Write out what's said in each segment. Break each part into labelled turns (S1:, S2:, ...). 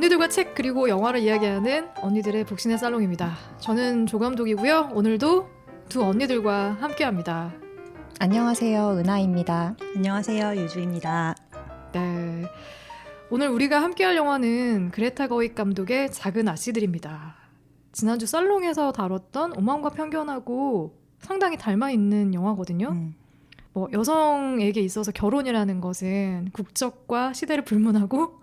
S1: 언니들과 책 그리고 영화를 이야기하는 언니들의 복신의 살롱입니다. 저는 조감독이고요. 오늘도 두 언니들과 함께합니다.
S2: 안녕하세요, 은하입니다.
S3: 안녕하세요, 유주입니다.
S1: 네, 오늘 우리가 함께할 영화는 그레타 거윅 감독의 작은 아씨들입니다. 지난주 살롱에서 다뤘던 오만과 편견하고 상당히 닮아있는 영화거든요. 뭐 여성에게 있어서 결혼이라는 것은 국적과 시대를 불문하고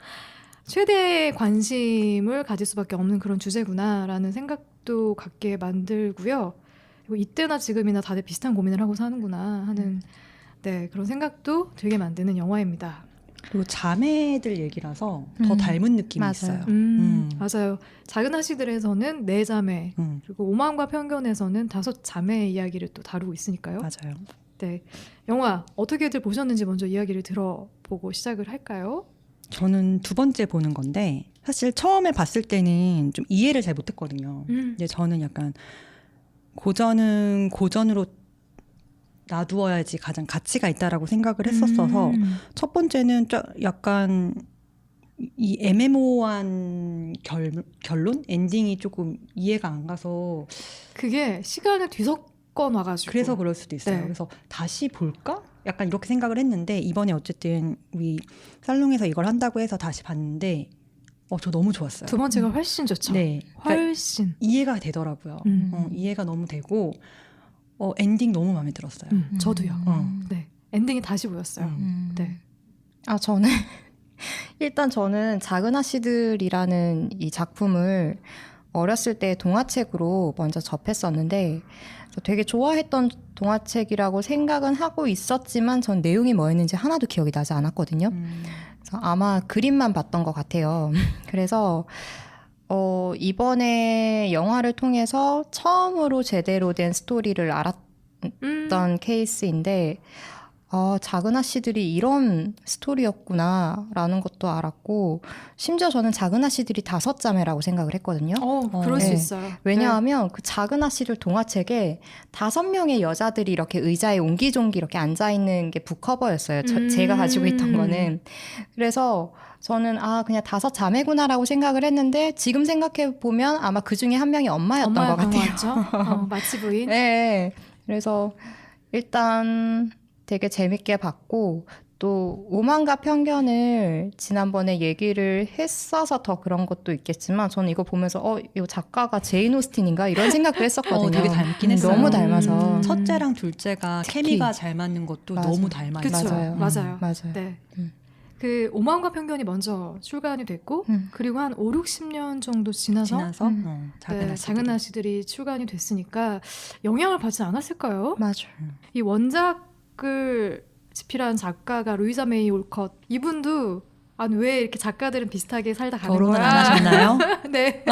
S1: 최대의 관심을 가질 수밖에 없는 그런 주제구나라는 생각도 갖게 만들고요. 그리고 이때나 지금이나 다들 비슷한 고민을 하고 사는구나 하는 네, 그런 생각도 들게 만드는 영화입니다.
S3: 그리고 자매들 얘기라서 더 닮은 느낌이
S2: 맞아요.
S3: 있어요.
S1: 맞아요. 작은 아씨들에서는 네 자매, 그리고 오만과 편견에서는 다섯 자매의 이야기를 또 다루고 있으니까요.
S3: 맞아요.
S1: 네, 영화 어떻게들 보셨는지 먼저 이야기를 들어보고 시작을 할까요?
S3: 저는 두 번째 보는 건데 사실 처음에 봤을 때는 좀 이해를 잘 못했거든요. 근데 저는 약간 고전은 고전으로 놔두어야지 가장 가치가 있다라고 생각을 했었어서 첫 번째는 약간 이 애매모호한 결론? 엔딩이 조금 이해가 안 가서
S1: 그게 시간을 뒤섞어 놔가지고
S3: 그래서 그럴 수도 있어요.
S1: 네.
S3: 그래서 다시 볼까? 약간 이렇게 생각을 했는데 이번에 어쨌든 우리 살롱에서 이걸 한다고 해서 다시 봤는데 저 너무 좋았어요.
S1: 두 번째가 훨씬 좋죠.
S3: 네, 그러니까
S1: 훨씬
S3: 이해가 되더라고요. 이해가 너무 되고 엔딩 너무 마음에 들었어요.
S1: 저도요. 네, 엔딩이 다시 보였어요. 네.
S2: 저는 일단 저는 작은 아씨들이라는 이 작품을 어렸을 때 동화책으로 먼저 접했었는데 되게 좋아했던 동화책이라고 생각은 하고 있었지만 전 내용이 뭐였는지 하나도 기억이 나지 않았거든요. 그래서 아마 그림만 봤던 것 같아요. 그래서 이번에 영화를 통해서 처음으로 제대로 된 스토리를 알았던 케이스인데 작은 아씨들이 이런 스토리였구나라는 것도 알았고 심지어 저는 작은 아씨들이 다섯 자매라고 생각을 했거든요.
S1: 그럴 수
S2: 네.
S1: 있어요.
S2: 왜냐하면 그 작은 아씨들 동화책에 5명의 여자들이 이렇게 의자에 옹기종기 이렇게 앉아있는 게 북커버였어요. 제가 가지고 있던 거는. 그래서 저는 그냥 다섯 자매구나라고 생각을 했는데 지금 생각해보면 아마 그 중에 한 명이 엄마였던 것 같아요.
S1: 마치 부인.
S2: 네. 그래서 일단 되게 재밌게 봤고 또 오만과 편견을 지난번에 얘기를 했어서 더 그런 것도 있겠지만 저는 이거 보면서 이 작가가 제인 오스틴인가 이런 생각도 했었거든요.
S3: 되게 닮긴 했어요.
S2: 너무 닮아서
S3: 첫째랑 둘째가
S2: 특히.
S3: 케미가 잘 맞는 것도
S2: 맞아.
S3: 너무 닮아
S1: 그쵸.
S3: 있어요.
S1: 맞아요.
S2: 맞아요.
S1: 네. 그 오만과 편견이 먼저 출간이 됐고 그리고 한 5, 60년 정도 지나서 작은 아씨들이 출간이 됐으니까 영향을 받지 않았을까요?
S2: 맞아요.
S1: 이 원작을 집필한 작가가 루이자 메이 올컷 이분도 왜 이렇게 작가들은 비슷하게 살다 가는
S3: 결혼은
S1: 거야?
S3: 안 하셨나요?
S1: 네.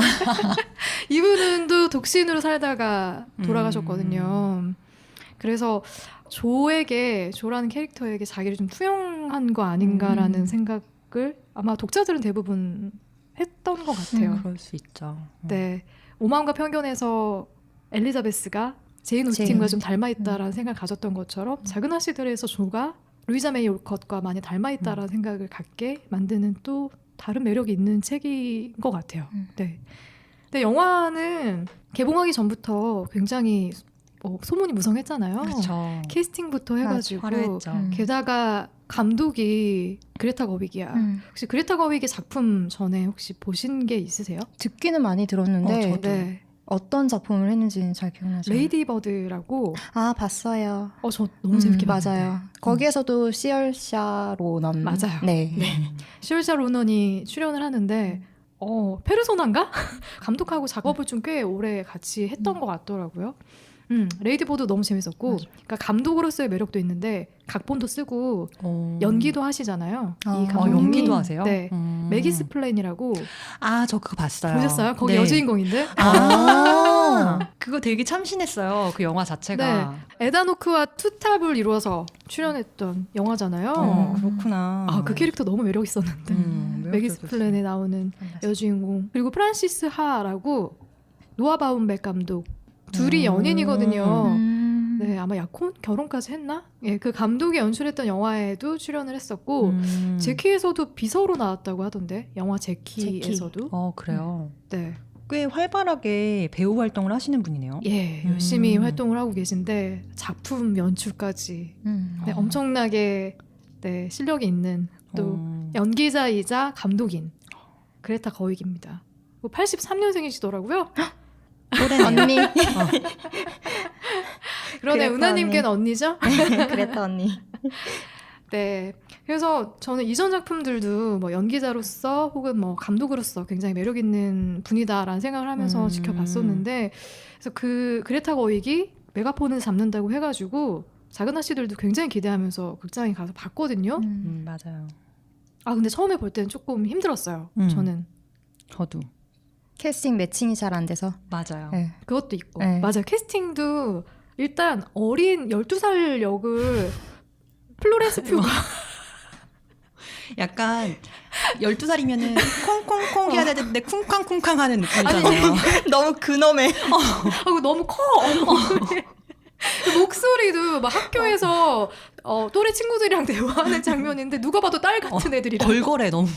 S1: 이분도 독신으로 살다가 돌아가셨거든요. 그래서 조라는 캐릭터에게 자기를 좀 투영한 거 아닌가라는 생각을 아마 독자들은 대부분 했던 것 같아요.
S3: 그럴 수 있죠.
S1: 네, 오만과 편견에서 엘리자베스가 제인 오스틴과 좀 닮아있다라는 생각을 가졌던 것처럼 작은 아씨들에서 조가 루이자 메이 올컷과 많이 닮아있다라는 생각을 갖게 만드는 또 다른 매력이 있는 책인 것 같아요. 네. 근데 영화는 개봉하기 전부터 굉장히 소문이 무성했잖아요.
S3: 그렇죠.
S1: 캐스팅부터 해가지고
S3: 화려했죠.
S1: 게다가 감독이 그레타 거윅이야. 혹시 그레타 거윅의 작품 전에 혹시 보신 게 있으세요?
S2: 듣기는 많이 들었는데
S3: 저도.
S1: 네.
S2: 어떤 작품을 했는지는 잘 기억나지 않아요.
S1: 레이디 버드라고.
S2: 봤어요.
S1: 저 너무 재밌게 봤는데.
S2: 맞아요. 거기에서도 시얼샤 로넌
S1: 맞아요.
S2: 네.
S1: 시얼샤 로넌이 출연을 하는데 페르소나인가? 감독하고 작업을 좀 꽤 오래 같이 했던 것 같더라고요. 레이디 버드 너무 재밌었고,
S2: 맞아.
S1: 그러니까 감독으로서의 매력도 있는데 각본도 쓰고 연기도 하시잖아요. 이 감독님이.
S3: 연기도 하세요?
S1: 네. 매기스 플랜이라고.
S3: 저 그거 봤어요.
S1: 보셨어요? 거기
S3: 네.
S1: 여주인공인데.
S3: 그거 되게 참신했어요. 그 영화 자체가.
S1: 네. 에다노크와 투탑을 이루어서 출연했던 영화잖아요.
S3: 그렇구나.
S1: 그 캐릭터 너무 매력 있었는데. 매기스 플랜에 나오는 여주인공. 그리고 프란시스 하라고 노아 바움백 감독. 둘이 연인이거든요. 네, 아마 약혼 결혼까지 했나? 예, 그 감독이 연출했던 영화에도 출연을 했었고 제키에서도 비서로 나왔다고 하던데 영화 제키에서도.
S3: 그래요.
S1: 네,
S3: 꽤 활발하게 배우 활동을 하시는 분이네요.
S1: 예, 열심히 활동을 하고 계신데 작품 연출까지 네, 엄청나게 네, 실력이 있는 또 연기자이자 감독인 그레타 거윅입니다. 83년생이시더라고요.
S2: 언니.
S1: 그러네,
S2: 그레타
S1: 은하님께는 언니죠?
S2: 그랬다 언니.
S1: 네. 그래서 저는 이전 작품들도 뭐 연기자로서 혹은 뭐 감독으로서 굉장히 매력 있는 분이다라는 생각을 하면서 지켜봤었는데, 그래서 그 그레타 거윅이 메가폰을 잡는다고 해가지고 작은 아씨들도 굉장히 기대하면서 극장에 가서 봤거든요.
S3: 맞아요.
S1: 아 근데 처음에 볼 때는 조금 힘들었어요. 저는
S3: 저도.
S2: 캐스팅 매칭이 잘 안 돼서.
S3: 맞아요.
S2: 네.
S1: 그것도 있고
S2: 네.
S1: 맞아요. 캐스팅도 일단 어린 12살 역을 플로렌스 퓨가
S3: 약간 12살이면은 콩콩콩 해야 되는데 쿵쾅쿵쾅 하는 느낌이잖아요.
S2: 너무 근엄해.
S1: 하고 너무 커. 그 목소리도 막 학교에서 또래 친구들이랑 대화하는 장면인데 누가 봐도 딸 같은 애들이랑.
S3: 걸걸해 너무.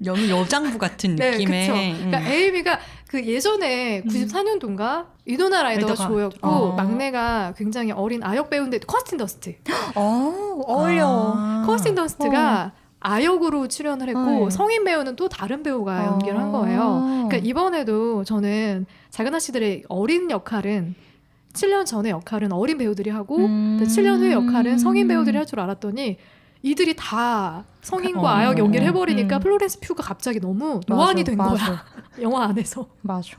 S3: 너무 여장부 같은
S1: 네,
S3: 느낌의.
S1: 그쵸. 그러니까 에이미가 그 예전에 94년도인가 위노나 라이더가
S3: 라이더가.
S1: 조였고 막내가 굉장히 어린 아역 배우인데 커스틴 더스트.
S2: 어울려.
S1: 커스틴 더스트가 아역으로 출연을 했고
S2: 네.
S1: 성인 배우는 또 다른 배우가 연기를 한 거예요. 그러니까 이번에도 저는 작은 아씨들의 어린 역할은 7년 전의 역할은 어린 배우들이 하고 또 7년 후의 역할은 성인 배우들이 할 줄 알았더니 이들이 다 성인과 아역 연기를 해버리니까 플로렌스 퓨가 갑자기 너무 노안이 된 거야. 영화 안에서.
S2: 맞아.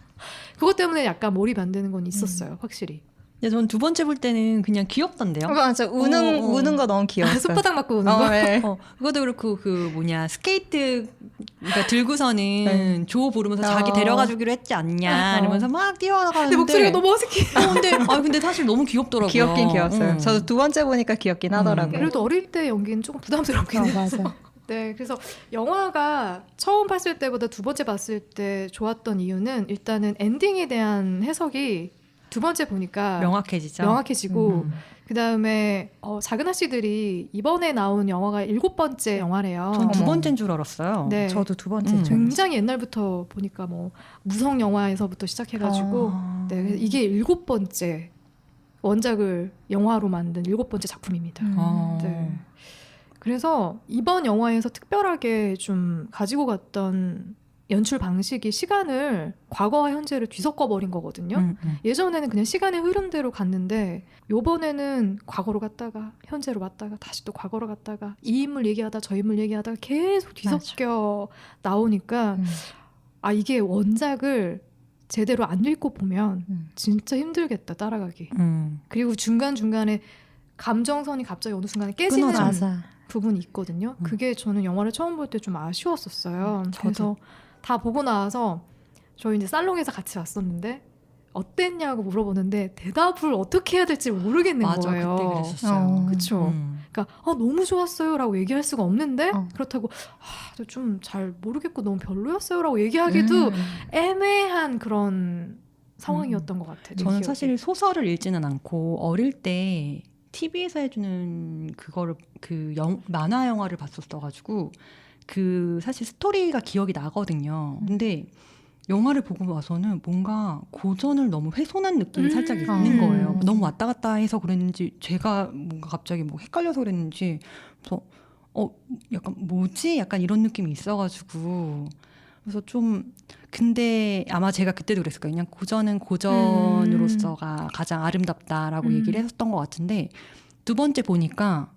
S1: 그것 때문에 약간 몰입 안 되는 건 있었어요. 확실히.
S3: 근데 전 두 번째 볼 때는 그냥 귀엽던데요.
S2: 맞아. 우는 거 너무 귀여웠어.
S1: 숯바닥 맞고 우는 거.
S2: 네.
S3: 그것도 그렇고 그 뭐냐 스케이트 그러니까 들고서는 조 부르면서 자기 데려가 주기로 했지 않냐 이러면서 막 뛰어나가는데
S1: 근데 목소리가 너무 어색해.
S3: 근데 사실 너무 귀엽더라고요.
S2: 귀엽긴 귀여웠어요. 저도 두 번째 보니까 귀엽긴 하더라고요.
S1: 그래도 어릴 때 연기는 조금 부담스럽긴 했어.
S2: 맞아.
S1: 네, 그래서 영화가 처음 봤을 때보다 두 번째 봤을 때 좋았던 이유는 일단은 엔딩에 대한 해석이 두 번째 보니까
S3: 명확해지죠.
S1: 명확해지고 그 다음에 작은 아씨들이 이번에 나온 영화가 7번째 영화래요.
S3: 전 두 번째인 줄 알았어요.
S1: 네,
S2: 저도 두 번째.
S1: 굉장히 옛날부터 보니까 뭐 무성 영화에서부터 시작해가지고 네, 그래서 이게 7번째 원작을 영화로 만든 7번째 작품입니다. 네. 그래서 이번 영화에서 특별하게 좀 가지고 갔던 연출 방식이 시간을 과거와 현재를 뒤섞어 버린 거거든요. 예전에는 그냥 시간의 흐름대로 갔는데 요번에는 과거로 갔다가 현재로 왔다가 다시 또 과거로 갔다가 이 인물 얘기하다 저 인물 얘기하다가 계속 뒤섞여 나오니까 아 이게 원작을 제대로 안 읽고 보면 진짜 힘들겠다 따라가기. 그리고 중간중간에 감정선이 갑자기 어느 순간에 깨지는 부분이 있거든요. 그게 저는 영화를 처음 볼 때 좀 아쉬웠었어요. 그래서 다 보고 나와서 저희 이제 살롱에서 같이 왔었는데 어땠냐고 물어보는데 대답을 어떻게 해야 될지 모르겠는
S3: 맞아,
S1: 거예요.
S3: 그때 그랬었어요.
S1: 그렇죠. 그러니까 너무 좋았어요라고 얘기할 수가 없는데 그렇다고 좀 잘 모르겠고 너무 별로였어요라고 얘기하기도 애매한 그런 상황이었던 것 같아요.
S3: 저는 사실 소설을 읽지는 않고 어릴 때 TV에서 해주는 그거를 만화 영화를 봤었어가지고 그 사실 스토리가 기억이 나거든요. 근데 영화를 보고 와서는 뭔가 고전을 너무 훼손한 느낌이 살짝 있는 거예요. 너무 왔다 갔다 해서 그랬는지 제가 뭔가 갑자기 뭐 헷갈려서 그랬는지 그래서 약간 뭐지? 약간 이런 느낌이 있어가지고 그래서 좀 근데 아마 제가 그때도 그랬을 거예요. 그냥 고전은 고전으로서가 가장 아름답다라고 얘기를 했었던 것 같은데 두 번째 보니까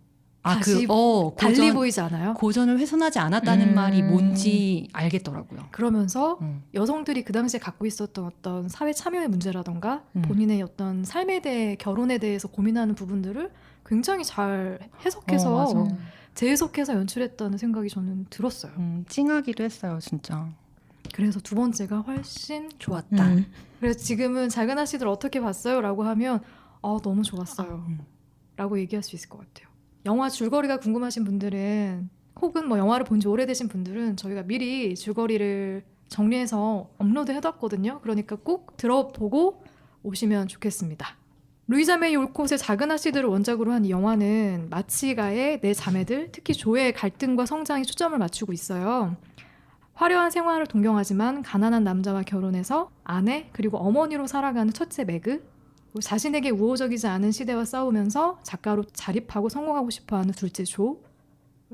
S1: 다시 달리 보이지 않아요?
S3: 고전을 훼손하지 않았다는 말이 뭔지 알겠더라고요.
S1: 그러면서 여성들이 그 당시에 갖고 있었던 어떤 사회 참여의 문제라던가 본인의 어떤 삶에 대해 결혼에 대해서 고민하는 부분들을 굉장히 잘 해석해서 재해석해서 연출했다는 생각이 저는 들었어요.
S3: 찡하기도 했어요, 진짜.
S1: 그래서 두 번째가 훨씬 좋았다. 그래서 지금은 작은 아씨들 어떻게 봤어요? 라고 하면 너무 좋았어요. 라고 얘기할 수 있을 것 같아요. 영화 줄거리가 궁금하신 분들은 혹은 뭐 영화를 본 지 오래되신 분들은 저희가 미리 줄거리를 정리해서 업로드 해뒀거든요. 그러니까 꼭 들어보고 오시면 좋겠습니다. 루이자 메이 올콧의 작은 아씨들을 원작으로 한 이 영화는 마치가의 네 자매들, 특히 조의 갈등과 성장에 초점을 맞추고 있어요. 화려한 생활을 동경하지만 가난한 남자와 결혼해서 아내 그리고 어머니로 살아가는 첫째 매그, 자신에게 우호적이지 않은 시대와 싸우면서 작가로 자립하고 성공하고 싶어하는 둘째 조,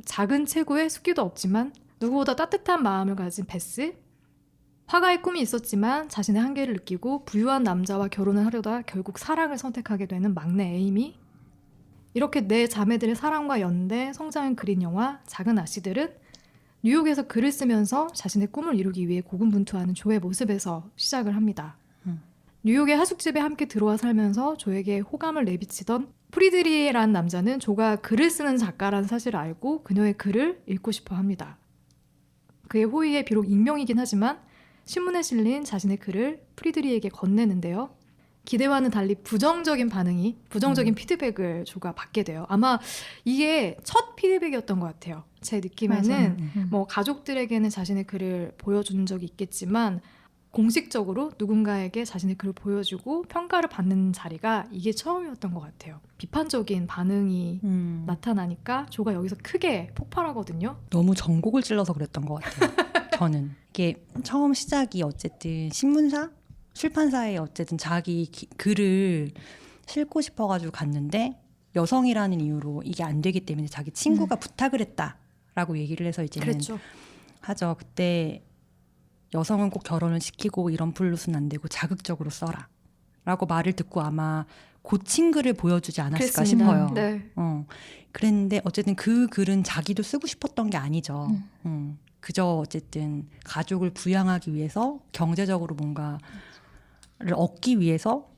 S1: 작은 체구에 숫기도 없지만 누구보다 따뜻한 마음을 가진 베스, 화가의 꿈이 있었지만 자신의 한계를 느끼고 부유한 남자와 결혼을 하려다 결국 사랑을 선택하게 되는 막내 에이미. 이렇게 네 자매들의 사랑과 연대, 성장을 그린 영화 작은 아씨들은 뉴욕에서 글을 쓰면서 자신의 꿈을 이루기 위해 고군분투하는 조의 모습에서 시작을 합니다. 뉴욕의 하숙집에 함께 들어와 살면서 조에게 호감을 내비치던 프리드리에라는 남자는 조가 글을 쓰는 작가라는 사실을 알고 그녀의 글을 읽고 싶어 합니다. 그의 호의에 비록 익명이긴 하지만 신문에 실린 자신의 글을 프리드리에게 건네는데요. 기대와는 달리 부정적인 피드백을 조가 받게 돼요. 아마 이게 첫 피드백이었던 것 같아요. 제 느낌에는 뭐 가족들에게는 자신의 글을 보여준 적이 있겠지만 공식적으로 누군가에게 자신의 글을 보여주고 평가를 받는 자리가 이게 처음이었던 것 같아요. 비판적인 반응이 나타나니까 조가 여기서 크게 폭발하거든요.
S3: 너무 전곡을 찔러서 그랬던 것 같아요. 저는 이게 처음 시작이 어쨌든 신문사? 출판사에 어쨌든 자기 글을 싣고 싶어가지고 갔는데 여성이라는 이유로 이게 안 되기 때문에 자기 친구가 부탁을 했다라고 얘기를 해서 이제는
S1: 그랬죠.
S3: 하죠. 그때 여성은 꼭 결혼을 시키고 이런 플롯은 안 되고 자극적으로 써라 라고 말을 듣고 아마 고친 글을 보여주지 않았을까
S1: 그랬습니다.
S3: 싶어요.
S1: 네.
S3: 그랬는데 어쨌든 그 글은 자기도 쓰고 싶었던 게 아니죠. 그저 어쨌든 가족을 부양하기 위해서 경제적으로 뭔가를 얻기 위해서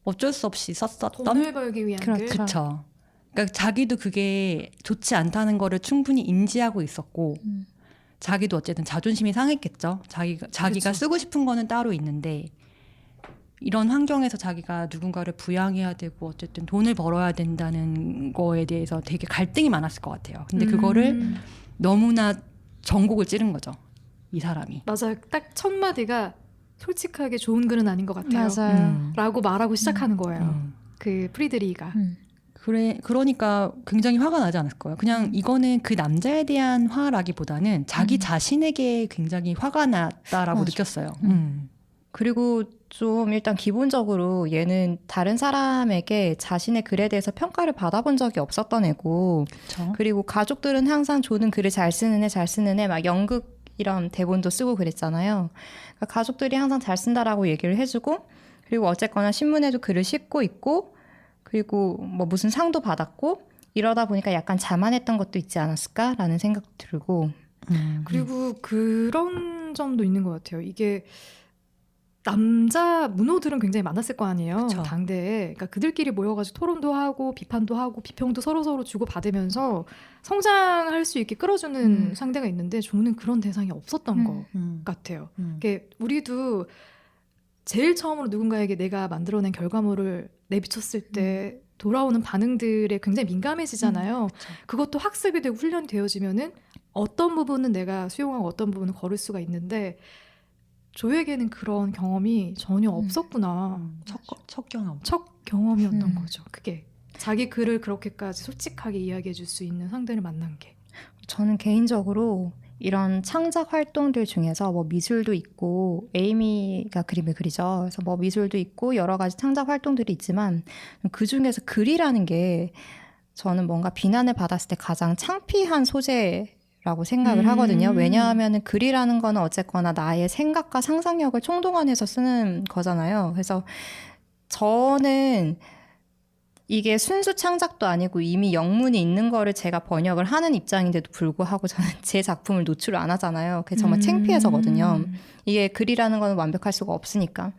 S3: 어쩔 수 없이 썼었던.
S1: 돈을 벌기 위한 글.
S3: 그렇죠. 그러니까 자기도 그게 좋지 않다는 거를 충분히 인지하고 있었고 자기도 어쨌든 자존심이 상했겠죠. 자기가
S1: 그렇죠.
S3: 쓰고 싶은 거는 따로 있는데 이런 환경에서 자기가 누군가를 부양해야 되고 어쨌든 돈을 벌어야 된다는 거에 대해서 되게 갈등이 많았을 것 같아요. 근데 그거를 너무나 전곡을 찌른 거죠. 이 사람이.
S1: 맞아요. 딱 첫 마디가 솔직하게 좋은 글은 아닌 것 같아요.
S2: 맞아요.
S1: 라고 말하고 시작하는 거예요. 그 프리드리히가.
S3: 그러니까 굉장히 화가 나지 않았을 거예요. 그냥 이거는 그 남자에 대한 화라기보다는 자기 자신에게 굉장히 화가 났다라고
S2: 맞아.
S3: 느꼈어요.
S2: 그리고 좀 일단 기본적으로 얘는 다른 사람에게 자신의 글에 대해서 평가를 받아본 적이 없었던 애고
S3: 그렇죠.
S2: 그리고 가족들은 항상 조는 글을 잘 쓰는 애 막 연극 이런 대본도 쓰고 그랬잖아요. 그러니까 가족들이 항상 잘 쓴다라고 얘기를 해주고 그리고 어쨌거나 신문에도 글을 싣고 있고 그리고 뭐 무슨 상도 받았고 이러다 보니까 약간 자만했던 것도 있지 않았을까라는 생각도 들고
S1: 그리고 그런 점도 있는 것 같아요. 이게 남자 문호들은 굉장히 많았을 거 아니에요.
S3: 그쵸.
S1: 당대에. 그러니까 그들끼리 모여가지고 토론도 하고 비판도 하고 비평도 서로서로 주고받으면서 성장할 수 있게 끌어주는 상대가 있는데 조는 그런 대상이 없었던 것 같아요. 이게 우리도 제일 처음으로 누군가에게 내가 만들어낸 결과물을 내비쳤을 때 돌아오는 반응들에 굉장히 민감해지잖아요. 그것도 학습이 되고 훈련이 되어지면은 어떤 부분은 내가 수용하고 어떤 부분은 거를 수가 있는데 조에게는 그런 경험이 전혀 없었구나.
S3: 첫 경험.
S1: 첫 경험이었던 거죠. 그게 자기 글을 그렇게까지 솔직하게 이야기해 줄 수 있는 상대를 만난 게.
S2: 저는 개인적으로 이런 창작 활동들 중에서 뭐 미술도 있고 에이미가 그림을 그리죠. 그래서 뭐 미술도 있고 여러 가지 창작 활동들이 있지만 그 중에서 글이라는 게 저는 뭔가 비난을 받았을 때 가장 창피한 소재라고 생각을 하거든요. 왜냐하면 글이라는 거는 어쨌거나 나의 생각과 상상력을 총동원해서 쓰는 거잖아요. 그래서 저는 이게 순수 창작도 아니고 이미 영문이 있는 거를 제가 번역을 하는 입장인데도 불구하고 저는 제 작품을 노출을 안 하잖아요. 그게 정말 창피해서거든요. 이게 글이라는 건 완벽할 수가 없으니까.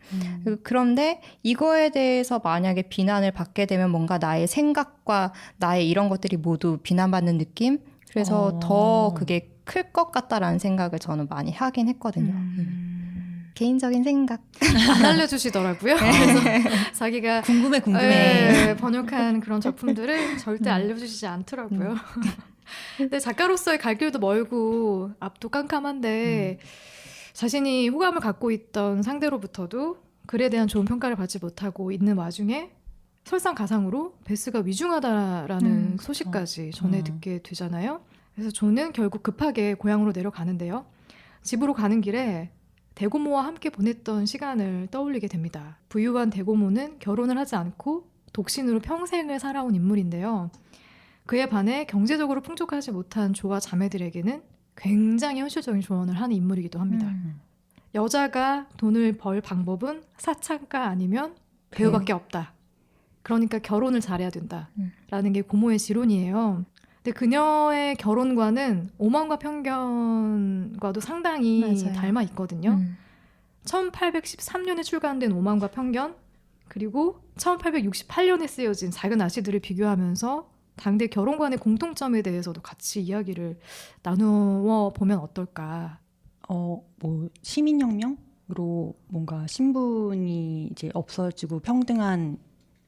S2: 그런데 이거에 대해서 만약에 비난을 받게 되면 뭔가 나의 생각과 나의 이런 것들이 모두 비난받는 느낌? 그래서 더 그게 클 것 같다라는 생각을 저는 많이 하긴 했거든요. 개인적인 생각.
S1: 안 알려주시더라고요. 그래서 자기가
S3: 궁금해.
S1: 번역한 그런 작품들을 절대 알려주시지 않더라고요. 근데 작가로서의 갈 길도 멀고 앞도 깜깜한데 자신이 호감을 갖고 있던 상대로부터도 글에 대한 좋은 평가를 받지 못하고 있는 와중에 설상가상으로 베스가 위중하다라는 소식까지 전해 듣게 되잖아요. 그래서 조는 결국 급하게 고향으로 내려가는데요. 집으로 가는 길에 대고모와 함께 보냈던 시간을 떠올리게 됩니다. 부유한 대고모는 결혼을 하지 않고 독신으로 평생을 살아온 인물인데요. 그에 반해 경제적으로 풍족하지 못한 조와 자매들에게는 굉장히 현실적인 조언을 하는 인물이기도 합니다. 여자가 돈을 벌 방법은 사창가 아니면 배우밖에 없다. 그러니까 결혼을 잘해야 된다라는 게 고모의 지론이에요. 근데 그녀의 결혼관은 오만과 편견과도 상당히
S2: 맞아요.
S1: 닮아 있거든요. 1813년에 출간된 오만과 편견, 그리고 1868년에 쓰여진 작은 아씨들을 비교하면서 당대 결혼관의 공통점에 대해서도 같이 이야기를 나누어 보면 어떨까.
S3: 뭐 시민혁명으로 뭔가 신분이 이제 없어지고 평등한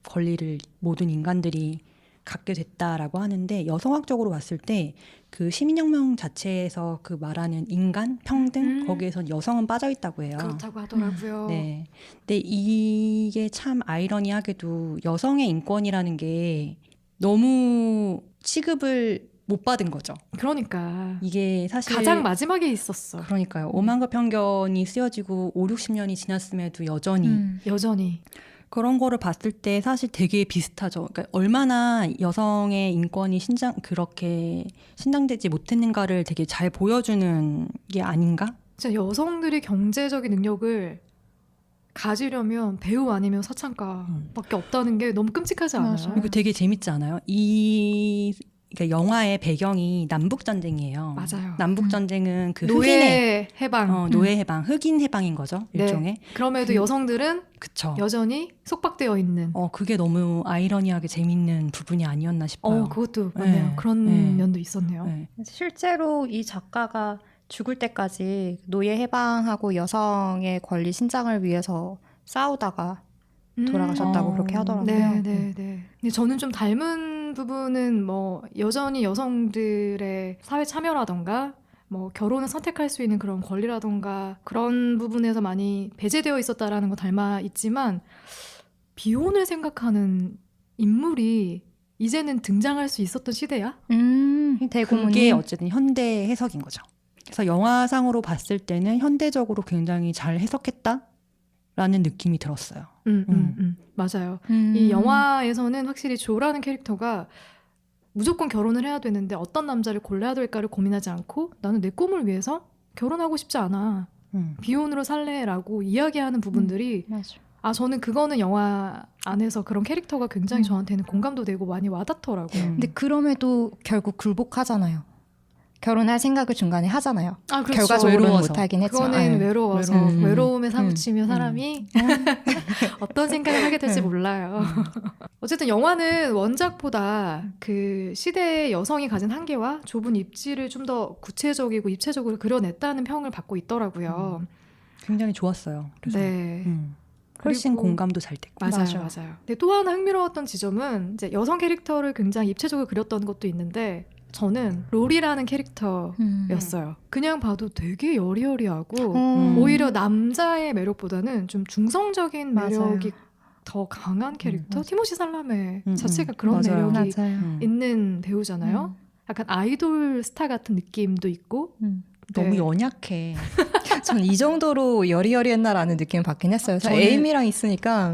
S3: 권리를 모든 인간들이 갖게 됐다라고 하는데, 여성학적으로 봤을 때 그 시민혁명 자체에서 그 말하는 인간, 평등, 거기에선 여성은 빠져 있다고 해요.
S1: 그렇다고 하더라고요.
S3: 네. 근데 이게 참 아이러니하게도 여성의 인권이라는 게 너무 취급을 못 받은 거죠.
S1: 그러니까
S3: 이게 사실
S1: 가장 마지막에 있었어.
S3: 그러니까요. 오만과 편견이 쓰여지고 5, 60년이 지났음에도 여전히
S1: 여전히.
S3: 그런 거를 봤을 때 사실 되게 비슷하죠. 그러니까 얼마나 여성의 인권이 그렇게 신장되지 못했는가를 되게 잘 보여주는 게 아닌가?
S1: 진짜 여성들이 경제적인 능력을 가지려면 배우 아니면 사창가밖에 없다는 게 너무 끔찍하지 않아요?
S2: 맞아요.
S3: 그리고 되게 재밌지 않아요? 그러니까 영화의 배경이 남북 전쟁이에요.
S1: 맞아요.
S3: 남북 전쟁은 그 흑인의
S1: 노예 해방.
S3: 노예 해방, 흑인 해방인 거죠,
S1: 네.
S3: 일종의.
S1: 그럼에도 여성들은
S3: 그쵸.
S1: 여전히 속박되어 있는.
S3: 그게 너무 아이러니하게 재밌는 부분이 아니었나 싶어요.
S1: 그것도 맞네요.
S3: 네.
S1: 그런
S3: 네.
S1: 면도 있었네요.
S3: 네.
S2: 실제로 이 작가가 죽을 때까지 노예 해방하고 여성의 권리 신장을 위해서 싸우다가 돌아가셨다고 그렇게 하더라고요.
S1: 네. 근데 저는 좀 닮은 부분은 뭐 여전히 여성들의 사회 참여라던가 뭐 결혼을 선택할 수 있는 그런 권리라던가 그런 부분에서 많이 배제되어 있었다라는 거 닮아 있지만, 비혼을 생각하는 인물이 이제는 등장할 수 있었던 시대야?
S2: 대고모님.
S3: 그게 어쨌든 현대 해석인 거죠. 그래서 영화상으로 봤을 때는 현대적으로 굉장히 잘 해석했다라는 느낌이 들었어요.
S1: 맞아요. 이 영화에서는 확실히 조라는 캐릭터가 무조건 결혼을 해야 되는데 어떤 남자를 골라야 될까를 고민하지 않고, 나는 내 꿈을 위해서 결혼하고 싶지 않아, 비혼으로 살래라고 이야기하는 부분들이
S2: 맞아.
S1: 저는 그거는 영화 안에서 그런 캐릭터가 굉장히 저한테는 공감도 되고 많이 와닿더라고요.
S2: 근데 그럼에도 결국 굴복하잖아요. 결혼할 생각을 중간에 하잖아요.
S1: 그렇죠.
S2: 결과적으로는
S3: 외로워서.
S2: 못하긴 했지만.
S1: 그거는
S2: 네.
S1: 외로워서 외로움에 사무치면 사람이 어떤 생각을 하게 될지 몰라요. 어쨌든 영화는 원작보다 그 시대의 여성이 가진 한계와 좁은 입지를 좀 더 구체적이고 입체적으로 그려냈다는 평을 받고 있더라고요.
S3: 굉장히 좋았어요. 그래서
S1: 네.
S3: 훨씬
S1: 그리고-
S3: 공감도 잘 됐고.
S1: 맞아요. 근데 또 하나 흥미로웠던 지점은 이제 여성 캐릭터를 굉장히 입체적으로 그렸던 것도 있는데, 저는 롤이라는 캐릭터였어요. 그냥 봐도 되게 여리여리하고 오히려 남자의 매력보다는 좀 중성적인
S2: 맞아요.
S1: 매력이 더 강한 캐릭터?
S2: 맞아.
S1: 티모시 살라메
S3: 음,
S1: 자체가 그런
S3: 맞아요.
S1: 매력이
S2: 맞아요.
S1: 있는 배우잖아요. 약간 아이돌 스타 같은 느낌도 있고.
S3: 너무
S1: 네.
S3: 연약해.
S2: 저는 이 정도로 여리여리했나라는 느낌을 받긴 했어요.
S3: 저는-
S2: 에이미랑 있으니까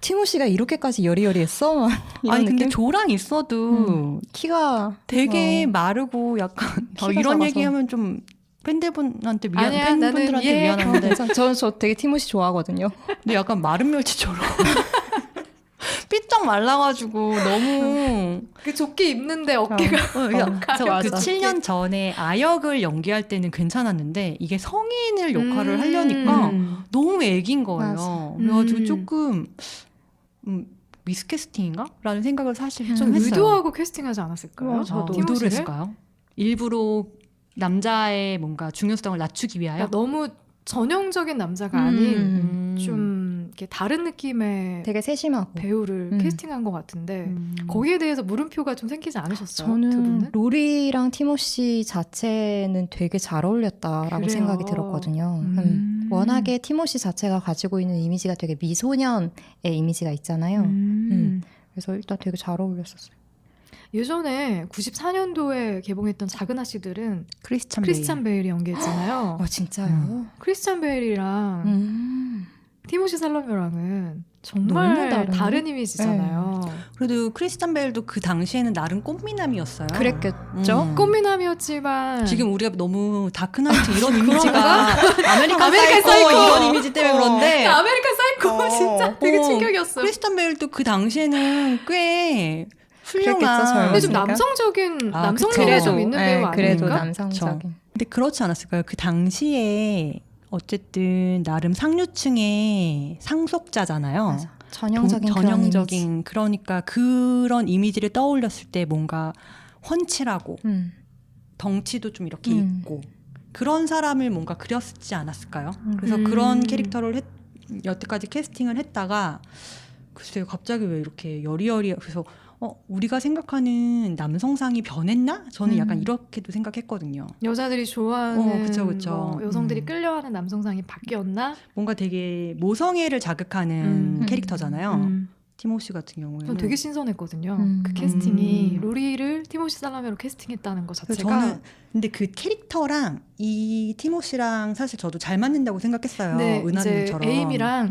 S2: 티모시가 이렇게까지 여리여리했어? 이런
S3: 아니 근데
S2: 느낌?
S3: 조랑 있어도
S2: 키가
S3: 되게 마르고 약간
S2: 키가
S3: 이런
S2: 작아서.
S3: 얘기하면 좀 팬분들한테
S1: 아니야, 나는
S3: 팬분들한테
S1: 이해해.
S3: 미안한데
S2: 저 되게 티모시 좋아하거든요.
S3: 근데 약간 마른 멸치처럼 삐쩍 말라가지고 너무
S1: 그 조끼 입는데 어깨가
S2: 맞아.
S3: 그 7년 전에 아역을 연기할 때는 괜찮았는데 이게 성인을 역할을 하려니까 너무 애긴 거예요.
S2: 맞아.
S3: 그래가지고 조금 미스캐스팅인가? 라는 생각을 사실 좀
S1: 좀
S3: 했어요.
S1: 의도하고 캐스팅하지 않았을까요?
S2: 저도.
S1: 티모시를?
S3: 의도를 했을까요? 일부러 남자의 뭔가 중요성을 낮추기 위하여?
S1: 그러니까 너무 전형적인 남자가 아닌 좀 이렇게 다른 느낌의
S2: 되게 세심하고.
S1: 배우를 캐스팅한 것 같은데 거기에 대해서 물음표가 좀 생기지 않으셨어요? 두
S2: 저는
S1: 분은?
S2: 로리랑 티모시 자체는 되게 잘 어울렸다라고
S1: 그래요.
S2: 생각이 들었거든요. 워낙에 티모시 자체가 가지고 있는 이미지가 되게 미소년의 이미지가 있잖아요. 그래서 일단 되게 잘 어울렸었어요.
S1: 예전에 94년도에 개봉했던 작은 아씨들은
S3: 크리스찬
S1: 크리스찬 베일이 연기했잖아요.
S2: 진짜요?
S1: 크리스찬 베일이랑 티모시 살라메랑은 정말
S2: 너무 다른데?
S1: 다른 이미지잖아요.
S3: 그래도 크리스찬 베일도 그 당시에는 나름 꽃미남이었어요.
S2: 그랬겠죠?
S1: 꽃미남이었지만
S3: 지금 우리가 너무 다크나이트 이런 이미지가 아메리칸
S1: 아메리칸
S3: 사이코
S1: 사이코!
S3: 이런 이미지 때문에 그런데
S1: 아메리칸 사이코 진짜 되게
S3: 어,
S1: 충격이었어요.
S3: 크리스찬 베일도 그 당시에는 꽤
S2: 그랬겠죠,
S3: 훌륭한.
S1: 근데 좀
S2: 그러니까?
S1: 남성적인
S3: 아,
S1: 남성미가
S3: 그래도,
S1: 좀 있는 배우 아닙니까?
S2: 그래도
S3: 아닙니까?
S2: 남성적인.
S3: 근데 그렇지 않았을까요? 그 당시에 어쨌든 나름 상류층의 상속자잖아요.
S2: 맞아. 전형적인 그런
S3: 전형적인 그러니까 그런 이미지를 떠올렸을 때 뭔가 훤칠하고
S2: 이미지.
S3: 덩치도 좀 이렇게
S2: 음.
S3: 있고 그런 사람을 뭔가 그렸지 않았을까요? 그래서
S1: 음.
S3: 그런 캐릭터를 여태까지 캐스팅을 했다가 글쎄요 갑자기 왜 이렇게 여리여리 그래서 우리가 생각하는 남성상이 변했나? 저는 약간 이렇게도 생각했거든요.
S1: 여자들이 좋아하는
S3: 그쵸, 그쵸.
S1: 뭐 여성들이 끌려하는 남성상이 바뀌었나?
S3: 뭔가 되게 모성애를 자극하는 캐릭터잖아요. 티모시 같은 경우에는.
S1: 전 되게 신선했거든요.
S2: 음.
S1: 그 캐스팅이
S3: 음.
S1: 로리를 티모시 살라메로 캐스팅했다는 것
S3: 그래서
S1: 자체가
S3: 저는 근데 그 캐릭터랑 이 티모시랑 사실 저도 잘 맞는다고 생각했어요.
S1: 네, 이제
S3: 은하님처럼.
S1: 에임이랑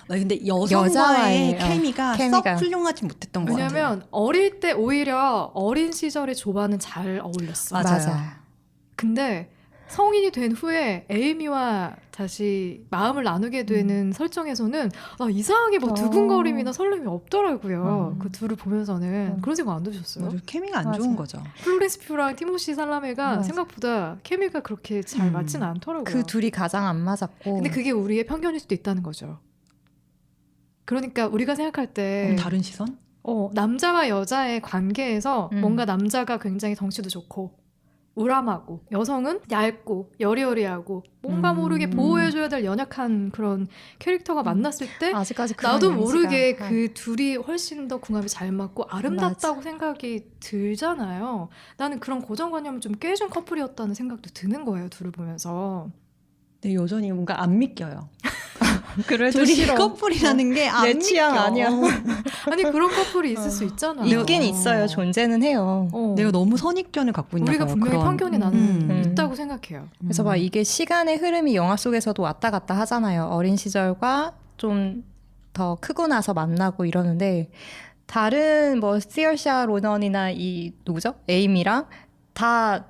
S3: 근데 여성과의
S2: 여자와의,
S3: 케미가
S2: 케미가.
S3: 썩 훌륭하지 못했던 것 같아요.
S1: 왜냐면 어릴 때 오히려 어린 시절의 조바는 잘 어울렸어.
S3: 맞아요.
S1: 근데 성인이 된 후에 에이미와 다시 마음을 나누게 되는 설정에서는 이상하게 뭐 두근거림이나 설렘이 없더라고요. 그 둘을 보면서는 그런 생각 안 드셨어요?
S3: 맞아요. 케미가 안
S2: 맞아.
S3: 좋은 거죠.
S1: 플로렌스 퓨랑 티모시 살라메가
S2: 맞아.
S1: 생각보다 케미가 그렇게 잘 맞진 않더라고요.
S2: 그 둘이 가장 안 맞았고.
S1: 근데 그게 우리의 편견일 수도 있다는 거죠. 그러니까 우리가 생각할 때
S3: 다른 시선?
S1: 남자와 여자의 관계에서 뭔가 남자가 굉장히 덩치도 좋고 우람하고 여성은 얇고 여리여리하고 뭔가 모르게 보호해줘야 될 연약한 그런 캐릭터가 만났을 때
S2: 아직까지 그런
S1: 나도
S2: 이미지가-
S1: 모르게
S2: 어.
S1: 그 둘이 훨씬 더 궁합이 잘 맞고 아름답다고 생각이 들잖아요. 나는 그런 고정관념을 좀 깨준 커플이었다는 생각도 드는 거예요. 둘을 보면서.
S3: 근데 여전히 뭔가 안 믿겨요.
S2: 그래도
S3: 둘이
S2: 싫어.
S3: 커플이라는 게 안
S2: 내
S3: 믿겨.
S2: 취향 아니야.
S1: 아니 그런 커플이 있을 수 있잖아.
S2: 있긴 있어요. 존재는 해요.
S3: 내가 너무 선입견을 갖고 있나
S1: 우리가
S3: 봐요.
S1: 분명히
S3: 그런.
S1: 편견이 나는
S2: 음.
S1: 있다고 생각해요.
S2: 그래서 막 이게 시간의 흐름이 영화 속에서도 왔다 갔다 하잖아요. 어린 시절과 좀 더 크고 나서 만나고 이러는데 다른 뭐 스티얼샤 로넌이나 이 누구죠? 에이미랑 다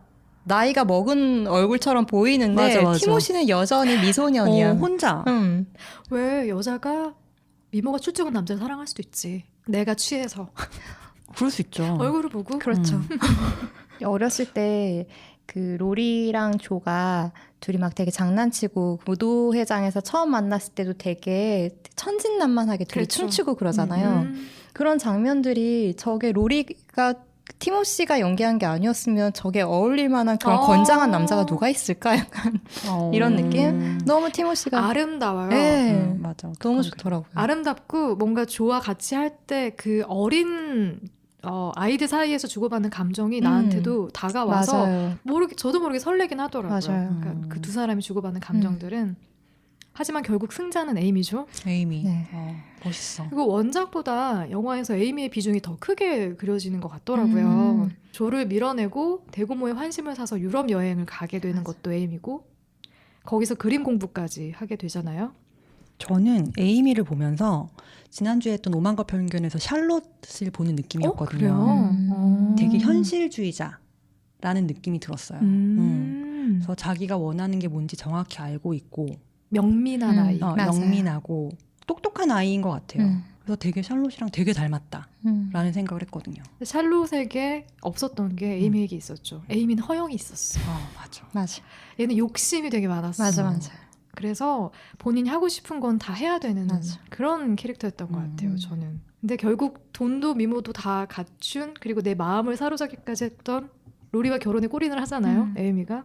S2: 나이가 먹은 얼굴처럼 보이는데
S3: 맞아, 맞아.
S2: 티모시는 여전히 미소년이야.
S3: 혼자.
S1: 왜 여자가 미모가 출중한 남자를 사랑할 수도 있지. 내가 취해서
S3: 그럴 수 있죠.
S1: 얼굴을 보고.
S2: 그렇죠. 어렸을 때 그 로리랑 조가 둘이 막 되게 장난치고 무도회장에서 처음 만났을 때도 되게 천진난만하게 둘이
S1: 그렇죠.
S2: 춤추고 그러잖아요. 그런 장면들이 저게 로리가 티모시가 연기한 게 아니었으면 저게 어울릴 만한 그런 건장한 남자가 누가 있을까? 약간 이런 느낌? 너무 티모시가
S1: 아름다워요.
S2: 네.
S3: 맞아.
S2: 너무 좋더라고요.
S1: 아름답고 뭔가 조와 같이 할 때 그 어린 아이들 사이에서 주고받는 감정이 나한테도 다가와서
S2: 맞아요.
S1: 저도 모르게 설레긴 하더라고요.
S2: 맞아요.
S1: 그러니까 그 두 사람이 주고받는 감정들은 하지만 결국 승자는 에이미죠.
S3: 에이미.
S2: 네.
S3: 멋있어.
S1: 그리고 원작보다 영화에서 에이미의 비중이 더 크게 그려지는 것 같더라고요. 조를 밀어내고 대고모의 환심을 사서 유럽 여행을 가게 되는 것도 에이미고 거기서 그림 공부까지 하게 되잖아요.
S3: 저는 에이미를 보면서 지난주에 했던 오만과 편견에서 샬롯을 보는 느낌이었거든요.
S1: 그래요?
S3: 되게 현실주의자라는 느낌이 들었어요. 그래서 자기가 원하는 게 뭔지 정확히 알고 있고
S1: 명민한 아이.
S2: 맞아요.
S3: 영민하고 똑똑한 아이인 것 같아요. 그래서 되게 샬롯이랑 되게 닮았다라는 생각을 했거든요.
S1: 샬롯에게 없었던 게 에이미에게 있었죠. 에이미는 허영이 있었어.
S3: 맞아.
S2: 맞아.
S1: 얘는 욕심이 되게 많았어.
S2: 맞아.
S1: 그래서 본인이 하고 싶은 건 다 해야 되는
S2: 맞아.
S1: 그런 캐릭터였던 것 같아요. 저는. 근데 결국 돈도 미모도 다 갖춘 그리고 내 마음을 사로잡기까지 했던 로리와 결혼에 골인을 하잖아요. 에이미가.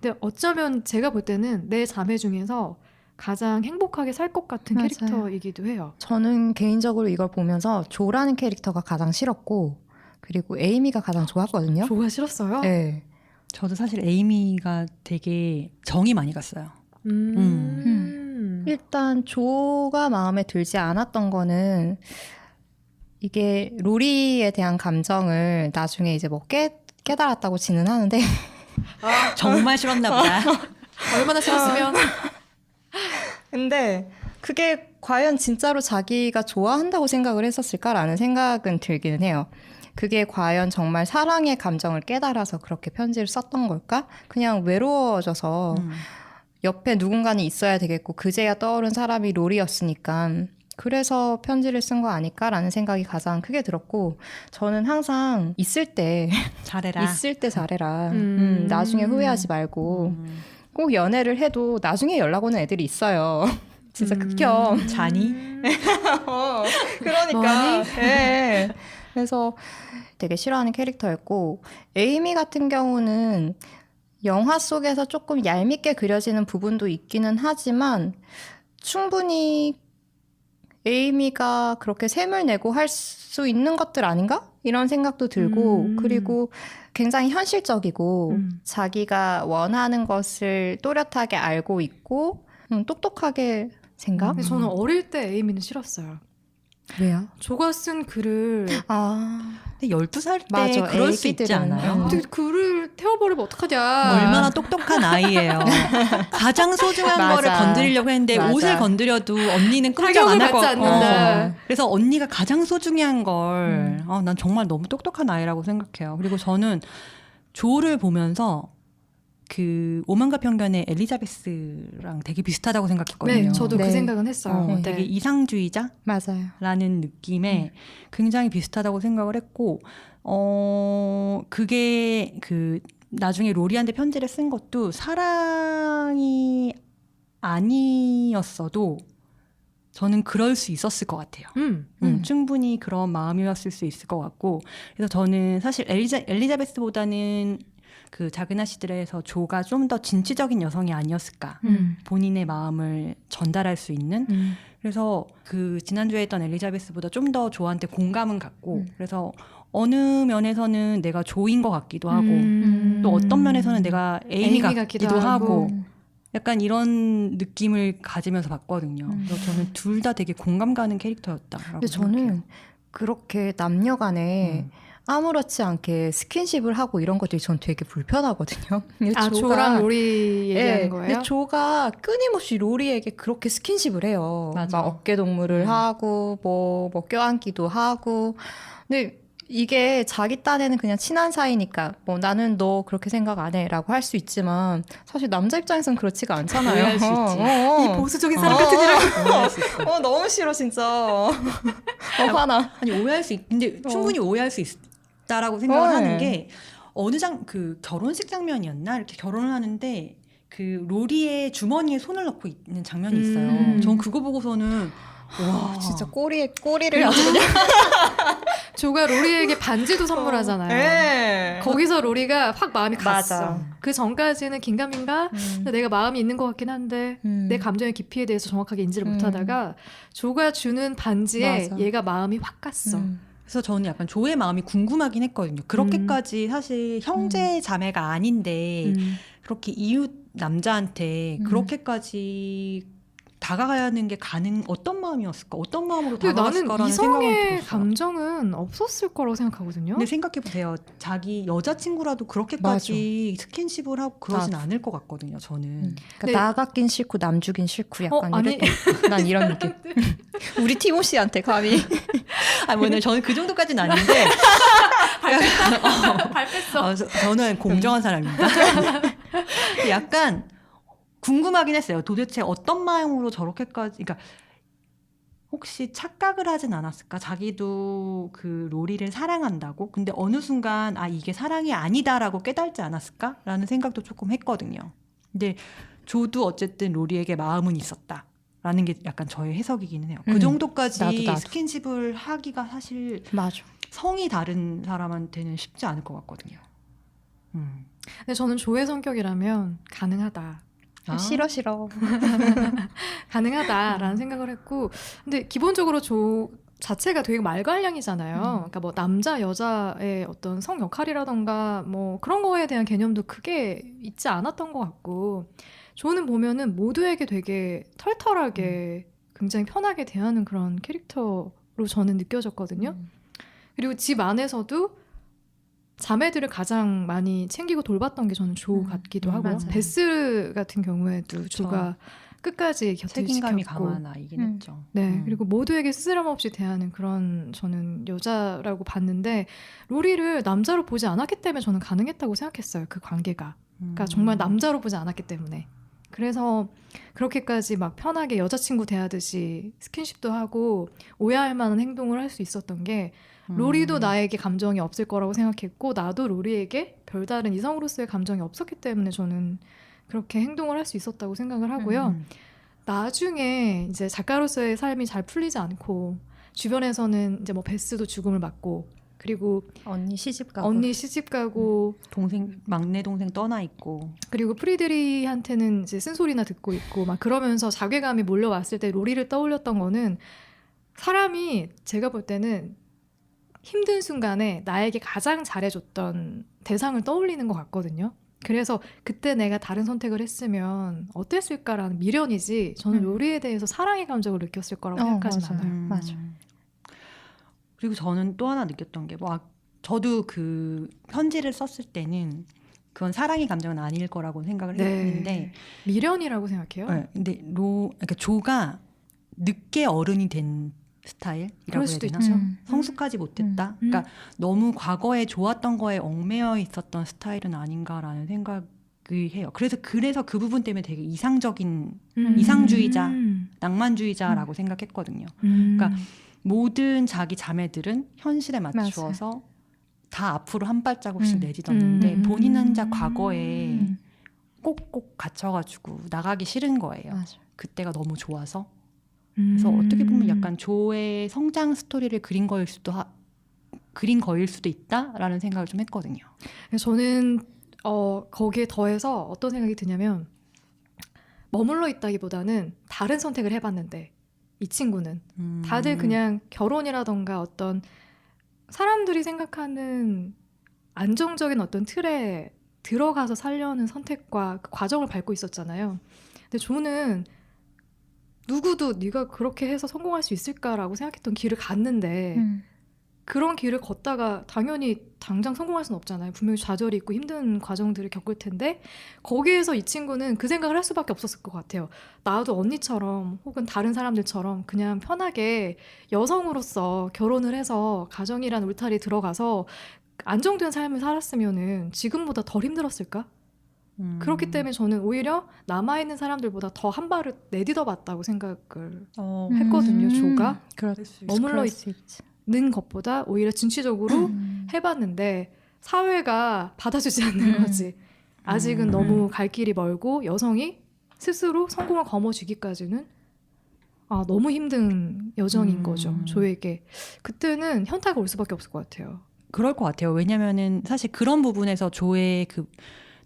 S1: 근데 어쩌면 제가 볼 때는 내 자매 중에서 가장 행복하게 살 것 같은
S2: 맞아요.
S1: 캐릭터이기도 해요.
S2: 저는 개인적으로 이걸 보면서 조라는 캐릭터가 가장 싫었고 그리고 에이미가 가장 좋았거든요.
S1: 조가 싫었어요?
S2: 네.
S3: 저도 사실 에이미가 되게 정이 많이 갔어요.
S2: 일단 조가 마음에 들지 않았던 거는 이게 로리에 대한 감정을 나중에 이제 뭐 깨달았다고 지는 하는데
S3: 정말 싫었나 보다.
S1: 얼마나 싫었으면.
S2: 근데 그게 과연 진짜로 자기가 좋아한다고 생각을 했었을까라는 생각은 들기는 해요. 그게 과연 정말 사랑의 감정을 깨달아서 그렇게 편지를 썼던 걸까? 그냥 외로워져서 옆에 누군가는 있어야 되겠고 그제야 떠오른 사람이 로리였으니까 그래서 편지를 쓴 거 아닐까라는 생각이 가장 크게 들었고 저는 항상 있을 때
S3: 잘해라.
S2: 있을 때 잘해라. 나중에 후회하지 말고 꼭 연애를 해도 나중에 연락 오는 애들이 있어요. 진짜 극혐.
S3: 자니?
S2: 그러니까.
S1: 뭐하니?
S2: 네. 그래서 되게 싫어하는 캐릭터였고 에이미 같은 경우는 영화 속에서 조금 얄밉게 그려지는 부분도 있기는 하지만 충분히 에이미가 그렇게 셈을 내고 할 수 있는 것들 아닌가? 이런 생각도 들고 그리고 굉장히 현실적이고 자기가 원하는 것을 또렷하게 알고 있고 똑똑하게 생각?
S1: 근데 저는 어릴 때 에이미는 싫었어요.
S2: 왜요?
S1: 조가 쓴 글을
S3: 근데 12살 때
S2: 맞아,
S3: 그럴 수 있지
S2: 애기들은.
S3: 않아요?
S1: 어떻게 글을 태워버리면 어떡하냐.
S3: 얼마나 똑똑한 아이예요. 가장 소중한
S2: 맞아.
S3: 거를 건드리려고 했는데
S2: 맞아.
S3: 옷을 건드려도 언니는 끔찍
S1: 타격을
S3: 안 할 것
S1: 받지
S3: 같고.
S1: 않는다.
S3: 그래서 언니가 가장 소중한 걸 난 정말 너무 똑똑한 아이라고 생각해요. 그리고 저는 조를 보면서 그 오만과 편견의 엘리자베스랑 되게 비슷하다고 생각했거든요.
S1: 네, 저도
S2: 네.
S1: 그 생각은 했어요.
S2: 네.
S3: 되게 이상주의자?
S2: 맞아요.
S3: 라는 느낌에 굉장히 비슷하다고 생각을 했고, 그게 그 나중에 로리한테 편지를 쓴 것도 사랑이 아니었어도 저는 그럴 수 있었을 것 같아요. 충분히 그런 마음이었을 수 있을 것 같고, 그래서 저는 사실 엘리자베스보다는 그 작은 아씨들에서 조가 좀 더 진취적인 여성이 아니었을까. 본인의 마음을 전달할 수 있는. 그래서 그 지난주에 했던 엘리자베스보다 좀 더 조한테 공감은 갖고 그래서 어느 면에서는 내가 조인 것 같기도 하고 또 어떤 면에서는 내가 에이미 같기도 하고 약간 이런 느낌을 가지면서 봤거든요. 그래서 저는 둘 다 되게 공감 가는 캐릭터였다라고
S2: 근데
S3: 생각해요.
S2: 저는 그렇게 남녀 간에 아무렇지 않게 스킨십을 하고 이런 것들이 전 되게 불편하거든요. 근데
S1: 조랑 로리 얘기하는
S2: 네,
S1: 거예요?
S2: 근데 조가 끊임없이 로리에게 그렇게 스킨십을 해요.
S3: 맞아.
S2: 막 어깨 동무를 하고 뭐 껴안기도 하고. 근데 이게 자기 딴에는 그냥 친한 사이니까 뭐 나는 너 그렇게 생각 안 해라고 할 수 있지만 사실 남자 입장에서는 그렇지가 않잖아요.
S3: 오해할 수 있지.
S1: 이 보수적인 사람 같은 이라고.
S3: 오해할 수 있어.
S2: 너무 싫어 진짜. 화나.
S3: 아니 오해할 수 근데 충분히 오해할 수 있다라고 생각을 하는 게 어느 그 결혼식 장면이었나 이렇게 결혼을 하는데 그 로리의 주머니에 손을 넣고 있는 장면이 있어요. 전 그거 보고서는 와
S2: 진짜 꼬리를 아주 그냥.
S1: 조가 로리에게 반지도 선물하잖아요.
S2: 네.
S1: 거기서 로리가 확 마음이 갔어.
S2: 맞아.
S1: 그 전까지는 긴가민가 내가 마음이 있는 것 같긴 한데 내 감정의 깊이에 대해서 정확하게 인지를 못하다가 조가 주는 반지에
S2: 맞아.
S1: 얘가 마음이 확 갔어.
S3: 그래서 저는 약간 조의 마음이 궁금하긴 했거든요. 그렇게까지 사실 형제 자매가 아닌데 그렇게 이웃 남자한테 그렇게까지 다가가는 게 어떤 마음이었을까? 어떤 마음으로
S1: 근데 나는
S3: 다가갔을까라는 생각은
S1: 이성의
S3: 들었어요.
S1: 감정은 없었을 거라고 생각하거든요.
S3: 근데 생각해보세요. 자기 여자친구라도 그렇게까지 스킨십을 하고 그러진 않을 것 같거든요. 저는.
S2: 그러니까
S1: 네.
S2: 나 같긴 싫고 남 주긴 싫고 약간
S1: 아니.
S2: 난 이런 느낌. 우리 티모시한테 감히.
S3: 뭐 저는 그 정도까지는 아닌데
S1: 발 뺐어.
S3: 저는 공정한 사람입니다. 약간 궁금하긴 했어요. 도대체 어떤 마음으로 저렇게까지, 그러니까 혹시 착각을 하진 않았을까? 자기도 그 로리를 사랑한다고? 근데 어느 순간 이게 사랑이 아니다라고 깨달지 않았을까? 라는 생각도 조금 했거든요. 근데 조도 어쨌든 로리에게 마음은 있었다. 라는 게 약간 저의 해석이기는 해요. 그 정도까지
S2: 나도.
S3: 스킨십을 하기가 사실
S2: 맞아.
S3: 성이 다른 사람한테는 쉽지 않을 것 같거든요.
S1: 근데 저는 조의 성격이라면 가능하다.
S2: 싫어.
S1: 가능하다라는 생각을 했고, 근데 기본적으로 조 자체가 되게 말괄량이잖아요. 그러니까 뭐 남자 여자의 어떤 성 역할이라던가 뭐 그런 거에 대한 개념도 크게 있지 않았던 것 같고, 조는 보면은 모두에게 되게 털털하게 굉장히 편하게 대하는 그런 캐릭터로 저는 느껴졌거든요. 그리고 집 안에서도 자매들을 가장 많이 챙기고 돌봤던 게 저는 조 같기도 하고요.
S2: 맞아요.
S1: 베스 같은 경우에도 조가 끝까지 곁을
S3: 책임감이
S1: 지켰고
S3: 강한 아이긴 했죠.
S1: 네, 그리고 모두에게 스스럼없이 대하는 그런 저는 여자라고 봤는데 로리를 남자로 보지 않았기 때문에 저는 가능했다고 생각했어요. 그 관계가. 그러니까 정말 남자로 보지 않았기 때문에. 그래서 그렇게까지 막 편하게 여자친구 대하듯이 스킨십도 하고 오해할 만한 행동을 할 수 있었던 게 로리도 나에게 감정이 없을 거라고 생각했고 나도 로리에게 별다른 이성으로서의 감정이 없었기 때문에 저는 그렇게 행동을 할 수 있었다고 생각을 하고요. 나중에 이제 작가로서의 삶이 잘 풀리지 않고 주변에서는 이제 뭐 베스도 죽음을 맞고 그리고
S2: 언니 시집 가고
S1: 언니 시집 가고
S3: 동생 막내 동생 떠나 있고
S1: 그리고 프리드리한테는 이제 쓴소리나 듣고 있고 막 그러면서 자괴감이 몰려왔을 때 로리를 떠올렸던 거는 사람이 제가 볼 때는 힘든 순간에 나에게 가장 잘해줬던 대상을 떠올리는 것 같거든요. 그래서 그때 내가 다른 선택을 했으면 어땠을까라는 미련이지 저는 로리에 대해서 사랑의 감정을 느꼈을 거라고 생각하진
S2: 맞아요.
S1: 않아요.
S2: 맞아.
S3: 그리고 저는 또 하나 느꼈던 게 뭐 저도 그 편지를 썼을 때는 그건 사랑의 감정은 아닐 거라고 생각을 했는데
S1: 미련이라고 생각해요.
S3: 네, 근데 그러니까 조가 늦게 어른이 된 스타일이라고
S1: 그럴
S3: 해야
S1: 수도
S3: 되나?
S1: 있죠.
S3: 성숙하지 못했다. 그러니까 너무 과거에 좋았던 거에 얽매여 있었던 스타일은 아닌가라는 생각이 해요. 그래서 그 부분 때문에 되게 이상적인 이상주의자, 낭만주의자라고 생각했거든요. 그러니까 모든 자기 자매들은 현실에 맞추어서 다 앞으로 한 발자국씩 내딛었는데 본인은 자 과거에 꼭꼭 갇혀가지고 나가기 싫은 거예요.
S2: 맞아.
S3: 그때가 너무 좋아서. 그래서 어떻게 보면 약간 조의 성장 스토리를 그린 거일 수도 있다라는 생각을 좀 했거든요.
S1: 저는 거기에 더해서 어떤 생각이 드냐면 머물러 있다기보다는 다른 선택을 해봤는데 이 친구는 다들 그냥 결혼이라던가 어떤 사람들이 생각하는 안정적인 어떤 틀에 들어가서 살려는 선택과 그 과정을 밟고 있었잖아요. 근데 조는 누구도 네가 그렇게 해서 성공할 수 있을까라고 생각했던 길을 갔는데 그런 길을 걷다가 당연히 당장 성공할 수는 없잖아요. 분명히 좌절이 있고 힘든 과정들을 겪을 텐데 거기에서 이 친구는 그 생각을 할 수밖에 없었을 것 같아요. 나도 언니처럼 혹은 다른 사람들처럼 그냥 편하게 여성으로서 결혼을 해서 가정이란 울타리 들어가서 안정된 삶을 살았으면은 지금보다 덜 힘들었을까? 그렇기 때문에 저는 오히려 남아있는 사람들보다 더 한 발을 내딛어 봤다고 생각을 했거든요. 조가 머물러 있는 것보다 오히려 진취적으로 해봤는데 사회가 받아주지 않는 거지. 아직은 너무 갈 길이 멀고 여성이 스스로 성공을 거머쥐기까지는 너무 힘든 여정인 거죠. 조에게. 그때는 현타가 올 수밖에 없을 것 같아요.
S3: 그럴 것 같아요. 왜냐면은 사실 그런 부분에서 조의 그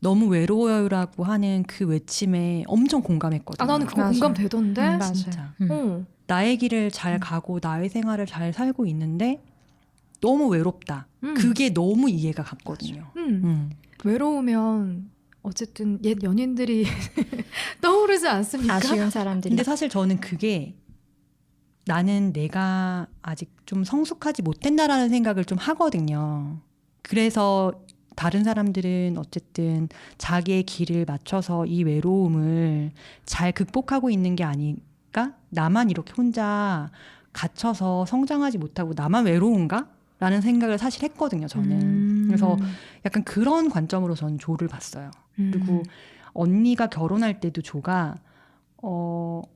S3: 너무 외로워요라고 하는 그 외침에 엄청 공감했거든요.
S1: 나는 그거
S2: 맞아.
S1: 공감되던데.
S3: 진짜.
S1: 나의
S3: 길을 잘 가고 나의 생활을 잘 살고 있는데 너무 외롭다. 그게 너무 이해가 갔거든요.
S1: 외로우면 어쨌든 옛 연인들이 떠오르지 않습니까?
S2: 아쉬운 사람들이.
S3: 근데 사실 저는 그게 나는 내가 아직 좀 성숙하지 못했나라는 생각을 좀 하거든요. 그래서 다른 사람들은 어쨌든 자기의 길을 맞춰서 이 외로움을 잘 극복하고 있는 게 아닐까? 나만 이렇게 혼자 갇혀서 성장하지 못하고 나만 외로운가? 라는 생각을 사실 했거든요, 저는. 그래서 약간 그런 관점으로 저는 조를 봤어요. 그리고 언니가 결혼할 때도 조가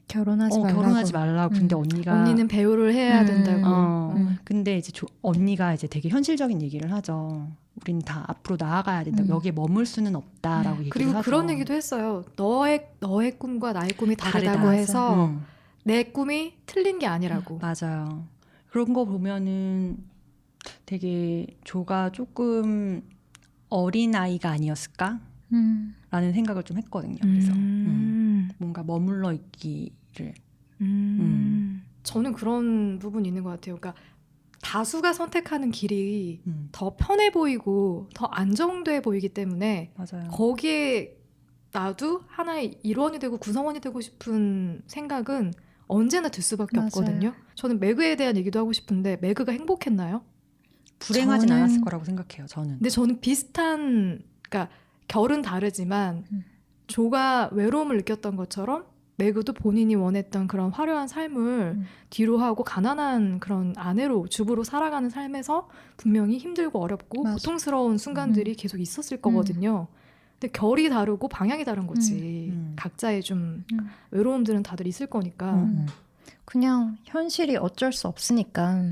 S3: 결혼하지 말라고. 근데
S1: 언니는 배우를 해야 된다고.
S3: 근데 이제 언니가 이제 되게 현실적인 얘기를 하죠. 우린 다 앞으로 나아가야 된다. 여기에 머물 수는 없다라고 얘기를
S1: 그리고
S3: 하죠.
S1: 그런 얘기도 했어요. 너의 꿈과 나의 꿈이 다르다고 해서 내 꿈이 틀린 게 아니라고.
S3: 맞아요. 그런 거 보면은 되게 조가 조금 어린 아이가 아니었을까? 라는 생각을 좀 했거든요. 그래서 뭔가 머물러 있기를.
S1: 저는 그런 부분이 있는 것 같아요. 그러니까 다수가 선택하는 길이 더 편해 보이고 더 안정돼 보이기 때문에
S3: 맞아요.
S1: 거기에 나도 하나의 일원이 되고 구성원이 되고 싶은 생각은 언제나 들 수밖에
S2: 맞아요.
S1: 없거든요. 저는 매그에 대한 얘기도 하고 싶은데 매그가 행복했나요?
S3: 불행하진
S2: 저는-
S3: 않았을 거라고 생각해요. 저는.
S1: 근데 저는 비슷한, 그러니까 결은 다르지만 조가 외로움을 느꼈던 것처럼 매그도 본인이 원했던 그런 화려한 삶을 뒤로 하고 가난한 그런 아내로 주부로 살아가는 삶에서 분명히 힘들고 어렵고
S2: 맞아.
S1: 고통스러운 순간들이 계속 있었을 거거든요. 근데 결이 다르고 방향이 다른 거지. 각자의 좀 외로움들은 다들 있을 거니까.
S2: 그냥 현실이 어쩔 수 없으니까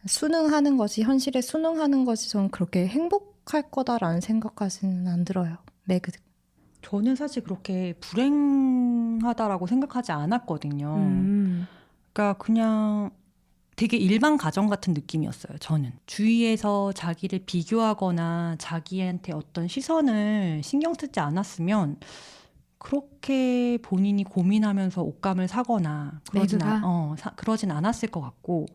S2: 순응하는 것이 현실에 순응하는 것이 저는 그렇게 행복할 거다라는 생각까지는 안 들어요. 매그.
S3: 저는 사실 그렇게 불행하다라고 생각하지 않았거든요. 그러니까 그냥 되게 일반 가정 같은 느낌이었어요. 저는 주위에서 자기를 비교하거나 자기한테 어떤 시선을 신경 쓰지 않았으면 그렇게 본인이 고민하면서 옷감을 사거나 그러진 않았을 것 같고,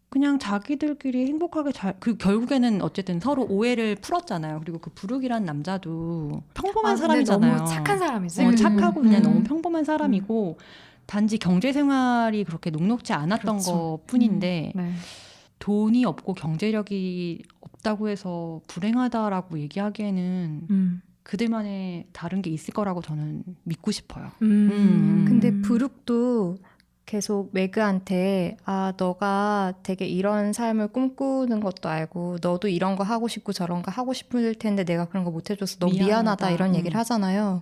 S3: 그냥 자기들끼리 행복하게 결국에는 어쨌든 서로 오해를 풀었잖아요. 그리고 그 부룩이란 남자도 평범한 사람이잖아요.
S1: 너무 착한 사람이지.
S3: 착하고 그냥 너무 평범한 사람이고 단지 경제 생활이 그렇게 녹록지 않았던
S1: 그렇죠.
S3: 것 뿐인데
S1: 네.
S3: 돈이 없고 경제력이 없다고 해서 불행하다라고 얘기하기에는 그들만의 다른 게 있을 거라고 저는 믿고 싶어요.
S2: 근데 부룩도 계속 매그한테 너가 되게 이런 삶을 꿈꾸는 것도 알고 너도 이런 거 하고 싶고 저런 거 하고 싶을 텐데 내가 그런 거 못 해줘서 너무 미안하다 이런 얘기를 하잖아요.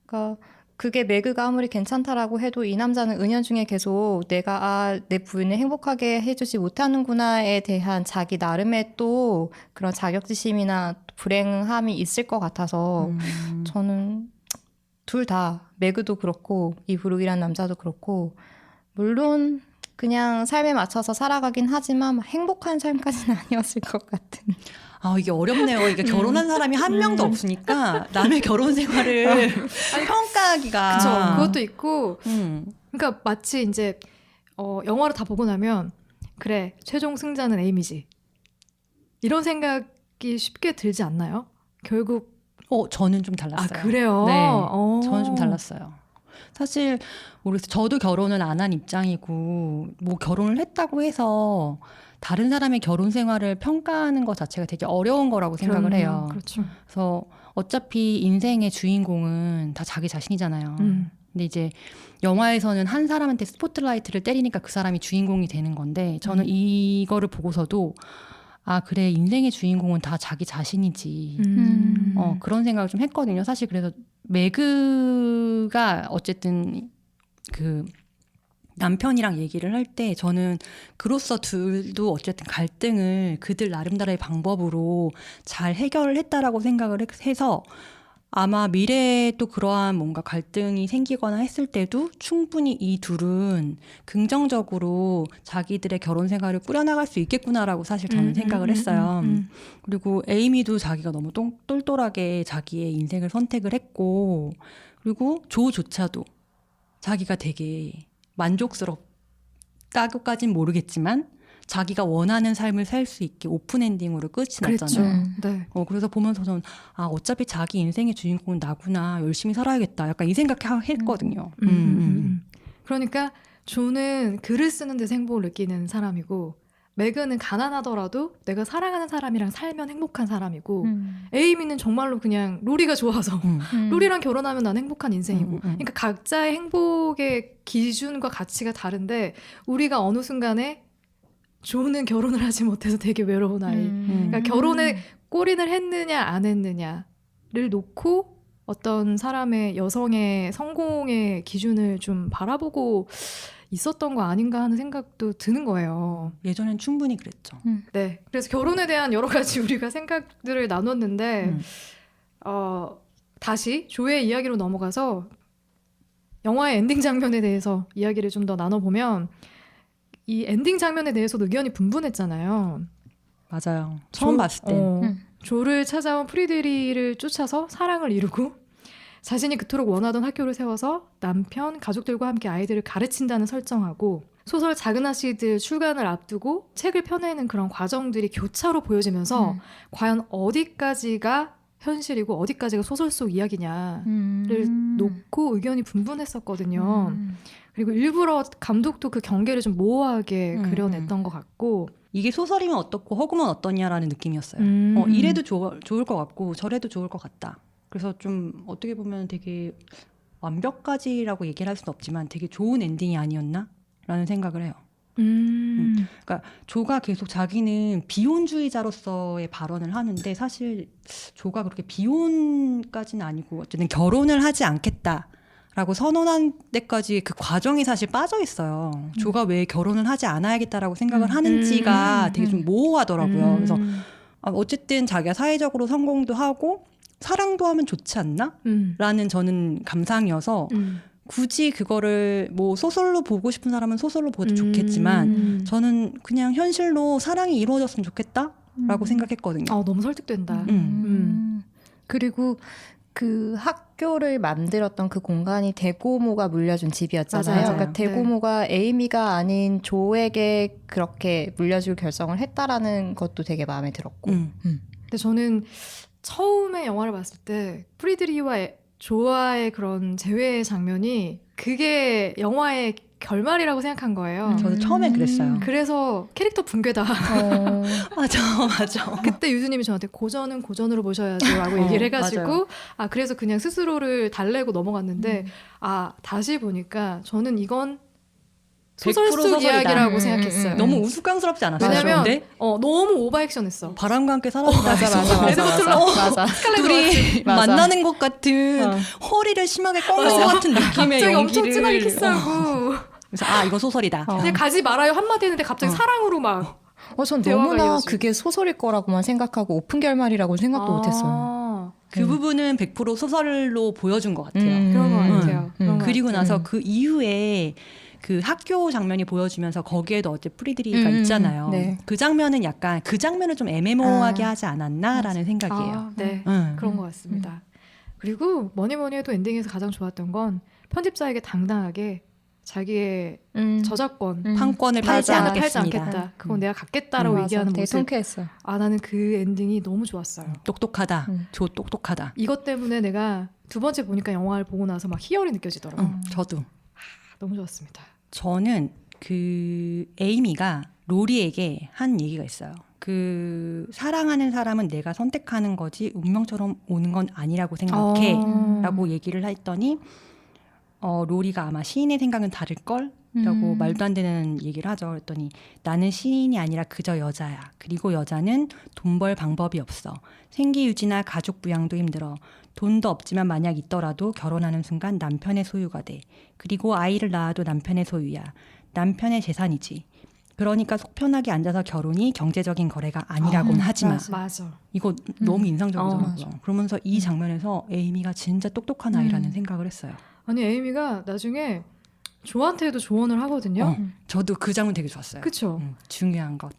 S2: 그러니까 그게 매그가 아무리 괜찮다라고 해도 이 남자는 은연중에 계속 내가 내 부인을 행복하게 해주지 못하는구나에 대한 자기 나름의 또 그런 자격지심이나 불행함이 있을 것 같아서 저는 둘 다 매그도 그렇고 이 부룩이란 남자도 그렇고 물론 그냥 삶에 맞춰서 살아가긴 하지만 행복한 삶까지는 아니었을 것 같은.
S3: 이게 어렵네요. 이게 결혼한 사람이 한 명도 없으니까 남의 결혼 생활을 평가하기가.
S1: 그쵸. 그것도 있고, 그러니까 마치 이제 영화를 다 보고 나면 그래 최종 승자는 에이미지 이런 생각이 쉽게 들지 않나요? 결국
S3: 저는 좀 달랐어요.
S1: 그래요?
S3: 네, 저는 좀 달랐어요. 사실 모르겠어요. 저도 결혼은 안 한 입장이고 뭐 결혼을 했다고 해서 다른 사람의 결혼 생활을 평가하는 것 자체가 되게 어려운 거라고 생각을 해요.
S1: 그렇죠.
S3: 그래서 어차피 인생의 주인공은 다 자기 자신이잖아요. 근데 이제 영화에서는 한 사람한테 스포트라이트를 때리니까 그 사람이 주인공이 되는 건데 저는 이거를 보고서도 그래 인생의 주인공은 다 자기 자신이지. 그런 생각을 좀 했거든요. 사실 그래서 매그가 어쨌든 그 남편이랑 얘기를 할 때 저는 그로서 둘도 어쨌든 갈등을 그들 나름대로의 방법으로 잘 해결을 했다라고 생각을 해서 아마 미래에 또 그러한 뭔가 갈등이 생기거나 했을 때도 충분히 이 둘은 긍정적으로 자기들의 결혼 생활을 꾸려나갈 수 있겠구나라고 사실 저는 생각을 했어요. 그리고 에이미도 자기가 너무 똘똘하게 자기의 인생을 선택을 했고, 그리고 조조차도 자기가 되게 만족스럽다고까진 모르겠지만 자기가 원하는 삶을 살 수 있게 오픈 엔딩으로 끝이 났잖아요.
S1: 네.
S3: 그래서 보면서 저는 어차피 자기 인생의 주인공은 나구나, 열심히 살아야겠다, 약간 이 생각했거든요.
S1: 그러니까 조는 글을 쓰는 데서 행복을 느끼는 사람이고 매그는 가난하더라도 내가 사랑하는 사람이랑 살면 행복한 사람이고 에이미는 정말로 그냥 로리가 좋아서 로리랑 결혼하면 난 행복한 인생이고 그러니까 각자의 행복의 기준과 가치가 다른데 우리가 어느 순간에 조는 결혼을 하지 못해서 되게 외로운 아이. 그러니까 결혼에 골인을 했느냐 안 했느냐를 놓고 어떤 사람의 여성의 성공의 기준을 좀 바라보고 있었던 거 아닌가 하는 생각도 드는 거예요.
S3: 예전엔 충분히 그랬죠.
S1: 네. 그래서 결혼에 대한 여러 가지 우리가 생각들을 나눴는데 다시 조의 이야기로 넘어가서 영화의 엔딩 장면에 대해서 이야기를 좀 더 나눠보면 이 엔딩 장면에 대해서도 의견이 분분했잖아요.
S3: 맞아요. 처음 봤을 때.
S1: 조를 찾아온 프리드리를 쫓아서 사랑을 이루고 자신이 그토록 원하던 학교를 세워서 남편, 가족들과 함께 아이들을 가르친다는 설정하고 소설 작은 아씨들 출간을 앞두고 책을 펴내는 그런 과정들이 교차로 보여지면서 과연 어디까지가 현실이고 어디까지가 소설 속 이야기냐를 놓고 의견이 분분했었거든요. 그리고 일부러 감독도 그 경계를 좀 모호하게 그려냈던 것 같고
S3: 이게 소설이면 어떻고 허구면 어떠냐라는 느낌이었어요.
S1: 음.
S3: 이래도 좋을 것 같고 저래도 좋을 것 같다. 그래서 좀 어떻게 보면 되게 완벽까지라고 얘기를 할 수는 없지만 되게 좋은 엔딩이 아니었나? 라는 생각을 해요. 그러니까 조가 계속 자기는 비혼주의자로서의 발언을 하는데 사실 조가 그렇게 비혼까지는 아니고 어쨌든 결혼을 하지 않겠다라고 선언한 데까지 그 과정이 사실 빠져 있어요. 조가 왜 결혼을 하지 않아야겠다라고 생각을 하는지가 되게 좀 모호하더라고요. 그래서 어쨌든 자기가 사회적으로 성공도 하고 사랑도 하면 좋지 않나? 라는 저는 감상이어서 굳이 그거를 뭐 소설로 보고 싶은 사람은 소설로 보도 좋겠지만 저는 그냥 현실로 사랑이 이루어졌으면 좋겠다라고 생각했거든요.
S1: 너무 설득된다.
S2: 그리고 그 학교를 만들었던 그 공간이 대고모가 물려준 집이었잖아요.
S1: 맞아요.
S2: 그러니까 대고모가 에이미가 아닌 조에게 그렇게 물려줄 결정을 했다라는 것도 되게 마음에 들었고.
S1: 근데 저는 처음에 영화를 봤을 때 프리드리히와 조아의 그런 재회 장면이 그게 영화의 결말이라고 생각한 거예요.
S3: 저도 처음엔 그랬어요.
S1: 그래서 캐릭터 붕괴다.
S3: 맞아.
S1: 그때 유수님이 저한테 고전은 고전으로 보셔야죠 라고 얘기를 해가지고
S3: 맞아요.
S1: 그래서 그냥 스스로를 달래고 넘어갔는데 다시 보니까 저는 이건 소설
S3: 100%
S1: 속
S3: 소설이다.
S1: 이야기라고 생각했어요.
S3: 너무 우스꽝스럽지 않았어요?
S1: 왜냐면
S3: 근데
S1: 너무 오버액션했어.
S3: 바람과 함께 사라진다.
S2: 맞아.
S3: 둘이
S2: 맞아.
S3: 만나는 것 같은 허리를 심하게 꺾는 것 같은 느낌의
S1: 갑자기 엄청
S3: 연기를
S1: 진하게 키스하고
S3: 그래서 이거 소설이다.
S1: 그냥 가지 말아요 한마디 했는데 갑자기 사랑으로 막
S2: 전
S1: 대화가
S2: 너무나
S1: 이어지고.
S2: 그게 소설일 거라고만 생각하고 오픈 결말이라고 생각도 못했어요.
S3: 그 부분은 100% 소설로 보여준 것 같아요.
S1: 그런 것 같아요. 그런 것
S3: 그리고
S1: 같아요.
S3: 나서 그 이후에 그 학교 장면이 보여지면서 거기에도 어째 프리드리히가 있잖아요.
S2: 네.
S3: 그 장면은 약간 그 장면을 좀 애매모호하게 하지 않았나라는 생각이에요.
S1: 네, 그런 것 같습니다. 그리고 뭐니 해도 엔딩에서 가장 좋았던 건 편집자에게 당당하게 자기의 저작권
S3: 판권을 팔지
S2: 맞아.
S1: 팔지
S3: 않겠습니다.
S1: 않겠다. 그건 내가 갖겠다라고 얘기하는
S2: 되게
S1: 모습.
S2: 통쾌했어.
S1: 나는 그 엔딩이 너무 좋았어요.
S3: 똑똑하다. 조 똑똑하다.
S1: 이것 때문에 내가 두 번째 보니까 영화를 보고 나서 막 희열이 느껴지더라고요.
S3: 저도.
S1: 너무 좋았습니다.
S3: 저는 그 에이미가 로리에게 한 얘기가 있어요. 그 사랑하는 사람은 내가 선택하는 거지 운명처럼 오는 건 아니라고 생각해 라고 얘기를 했더니 로리가 아마 시인의 생각은 다를걸? 라고 말도 안 되는 얘기를 하죠. 그랬더니 나는 시인이 아니라 그저 여자야. 그리고 여자는 돈 벌 방법이 없어. 생계 유지나 가족 부양도 힘들어. 돈도 없지만 만약 있더라도 결혼하는 순간 남편의 소유가 돼. 그리고 아이를 낳아도 남편의 소유야. 남편의 재산이지. 그러니까 속 편하게 앉아서 결혼이 경제적인 거래가 아니라고는 하지만
S1: 맞아.
S3: 이거 너무 인상적이더라고요.
S2: 맞아.
S3: 그러면서 이 장면에서 에이미가 진짜 똑똑한 아이라는 생각을 했어요.
S1: 아니 에이미가 나중에 조한테도 조언을 하거든요.
S3: 저도 그 장면 되게 좋았어요.
S1: 그쵸?
S3: 중요한 것.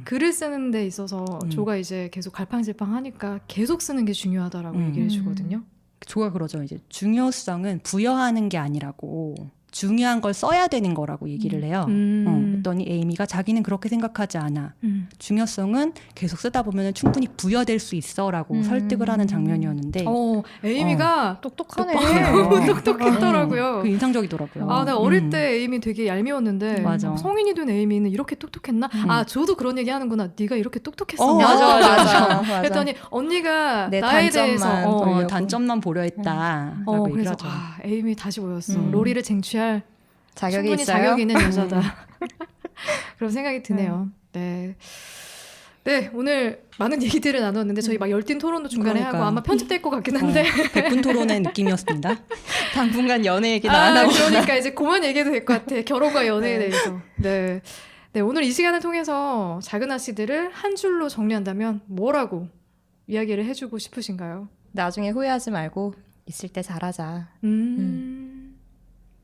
S1: 글을 쓰는 데 있어서 조가 이제 계속 갈팡질팡 하니까 계속 쓰는 게 중요하다라고 얘기를 해주거든요.
S3: 조가 그러죠. 이제 중요성은 부여하는 게 아니라고 중요한 걸 써야 되는 거라고 얘기를 해요. 그랬더니 에이미가 자기는 그렇게 생각하지 않아. 중요성은 계속 쓰다 보면 충분히 부여될 수 있어라고 설득을 하는 장면이었는데
S1: 에이미가
S2: 똑똑하네.
S1: 너무 똑똑했더라고요.
S3: 그 인상적이더라고요.
S1: 내가 어릴 때 에이미 되게 얄미웠는데
S3: 맞아.
S1: 성인이 된 에이미는 이렇게 똑똑했나? 저도 그런 얘기 하는구나. 네가 이렇게 똑똑했어.
S2: 맞아.
S1: 그랬더니 언니가
S2: 내
S1: 나에
S2: 단점만
S1: 대해서
S2: 보려고.
S3: 단점만 보려 했다라고 얘기를
S1: 그래서
S3: 하죠.
S1: 에이미 다시 보였어. 로리를 쟁취할
S2: 자격이
S1: 충분히
S2: 있어요?
S1: 자격이 있는 여자다. 그런 생각이 드네요. 네. 네, 오늘 많은 얘기들을 나눴는데 저희 막 열띤 토론도 중간에
S3: 그러니까요.
S1: 하고 아마 편집될 것 같긴 한데
S3: 100분 토론의 느낌이었습니다.
S2: 당분간 연애 얘기는 안 하고.
S1: 그러니까 이제 그만 얘기해도 될 것 같아. 결혼과 연애에 대해서. 네. 네, 오늘 이 시간을 통해서 작은 아씨들을 한 줄로 정리한다면 뭐라고 이야기를 해주고 싶으신가요?
S2: 나중에 후회하지 말고 있을 때 잘하자.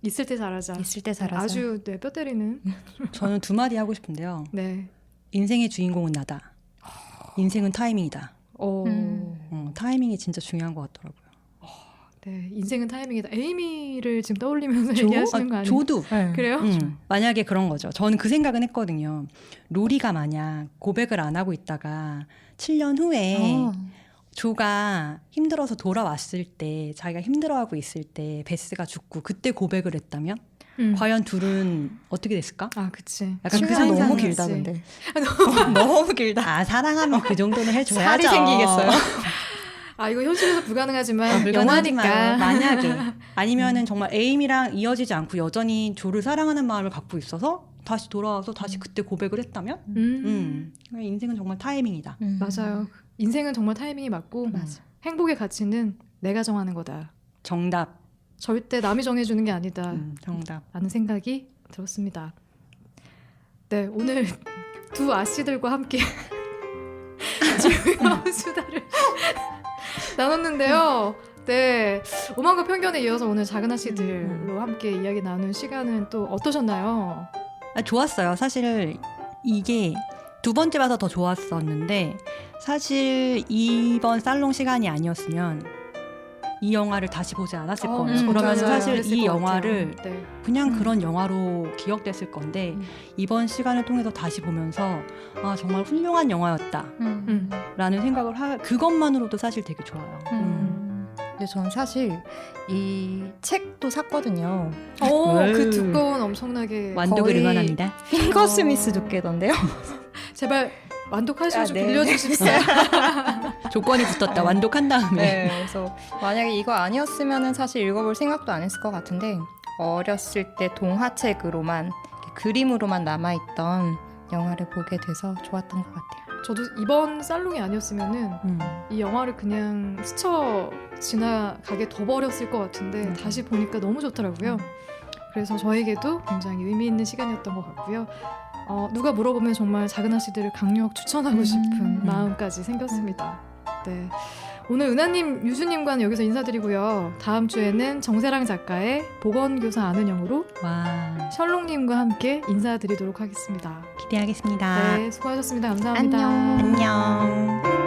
S1: 있을 때 잘하자.
S2: 있을 때 잘하자.
S1: 아주 뼈 때리는.
S3: 저는 두 마디 하고 싶은데요.
S1: 네.
S3: 인생의 주인공은 나다. 인생은 타이밍이다. 타이밍이 진짜 중요한 것 같더라고요.
S1: 네, 인생은 타이밍이다. 에이미를 지금 떠올리면서 얘기하시는 거 아니에요?
S3: 저도.
S2: 네.
S1: 그래요?
S3: 만약에 그런 거죠. 저는 그 생각은 했거든요. 로리가 만약 고백을 안 하고 있다가 7년 후에 조가 힘들어서 돌아왔을 때 자기가 힘들어하고 있을 때 베스가 죽고 그때 고백을 했다면 과연 둘은 어떻게 됐을까?
S1: 아, 그치.
S3: 약간 그
S2: 시간 너무
S3: 상상을
S2: 길다
S1: 했지.
S2: 근데. 너무 길다.
S3: 아 사랑하면 그 정도는 해줘야죠.
S2: 살이 생기겠어요.
S1: 아, 이거 현실에서 불가능하지만
S3: 불가능하지만
S1: 영화니까.
S3: 만약에 아니면은 정말 에임이랑 이어지지 않고 여전히 조를 사랑하는 마음을 갖고 있어서 다시 돌아와서 다시 그때 고백을 했다면 인생은 정말 타이밍이다.
S1: 맞아요. 인생은 정말 타이밍이 맞고
S2: 맞아.
S1: 행복의 가치는 내가 정하는 거다.
S3: 정답.
S1: 절대 남이 정해주는 게 아니다.
S3: 정답.
S1: 라는 생각이 들었습니다. 네, 오늘 두 아씨들과 함께 즐거운 수다를 나눴는데요. 네, 오만과 편견에 이어서 오늘 작은 아씨들로 함께 이야기 나눈 시간은 또 어떠셨나요?
S3: 아, 좋았어요. 사실 이게 두 번째 봐서 더 좋았었는데 사실 이번 살롱 시간이 아니었으면 이 영화를 다시 보지 않았을 거예요. 그러면
S1: 맞아요.
S3: 사실
S1: 그랬을
S3: 이
S1: 것
S3: 영화를
S1: 같아요. 네.
S3: 그냥 그런 영화로 기억됐을 건데 이번 시간을 통해서 다시 보면서 아 정말 훌륭한 영화였다라는 생각을 그것만으로도 사실 되게 좋아요.
S2: 근데 전 사실 이 책도 샀거든요.
S1: 오, 그
S3: 오.
S1: 두꺼운 엄청나게
S3: 완독을
S2: 거의-
S3: 응원합니다.
S2: 핑거 스미스 두께던데요.
S1: 제발 완독하시고
S2: 아,
S1: 좀
S2: 네.
S1: 빌려주십시오.
S3: 조건이 붙었다. 완독한 다음에.
S2: 네, 그래서 만약에 이거 아니었으면은 사실 읽어볼 생각도 안 했을 것 같은데 어렸을 때 동화책으로만 이렇게 그림으로만 남아있던 영화를 보게 돼서 좋았던 것 같아요.
S1: 저도 이번 살롱이 아니었으면은 이 영화를 그냥 스쳐 지나가게 둬버렸을 것 같은데 다시 보니까 너무 좋더라고요. 그래서 저에게도 굉장히 의미 있는 시간이었던 것 같고요. 누가 물어보면 정말 작은 아씨들을 강력 추천하고 싶은 마음까지 생겼습니다. 네. 오늘 은하님, 유주님과는 여기서 인사드리고요. 다음 주에는 정세랑 작가의 보건교사 아는 영으로
S3: 와
S1: 셜록님과 함께 인사드리도록 하겠습니다.
S3: 기대하겠습니다.
S1: 네, 수고하셨습니다. 감사합니다.
S2: 안녕.
S3: 안녕.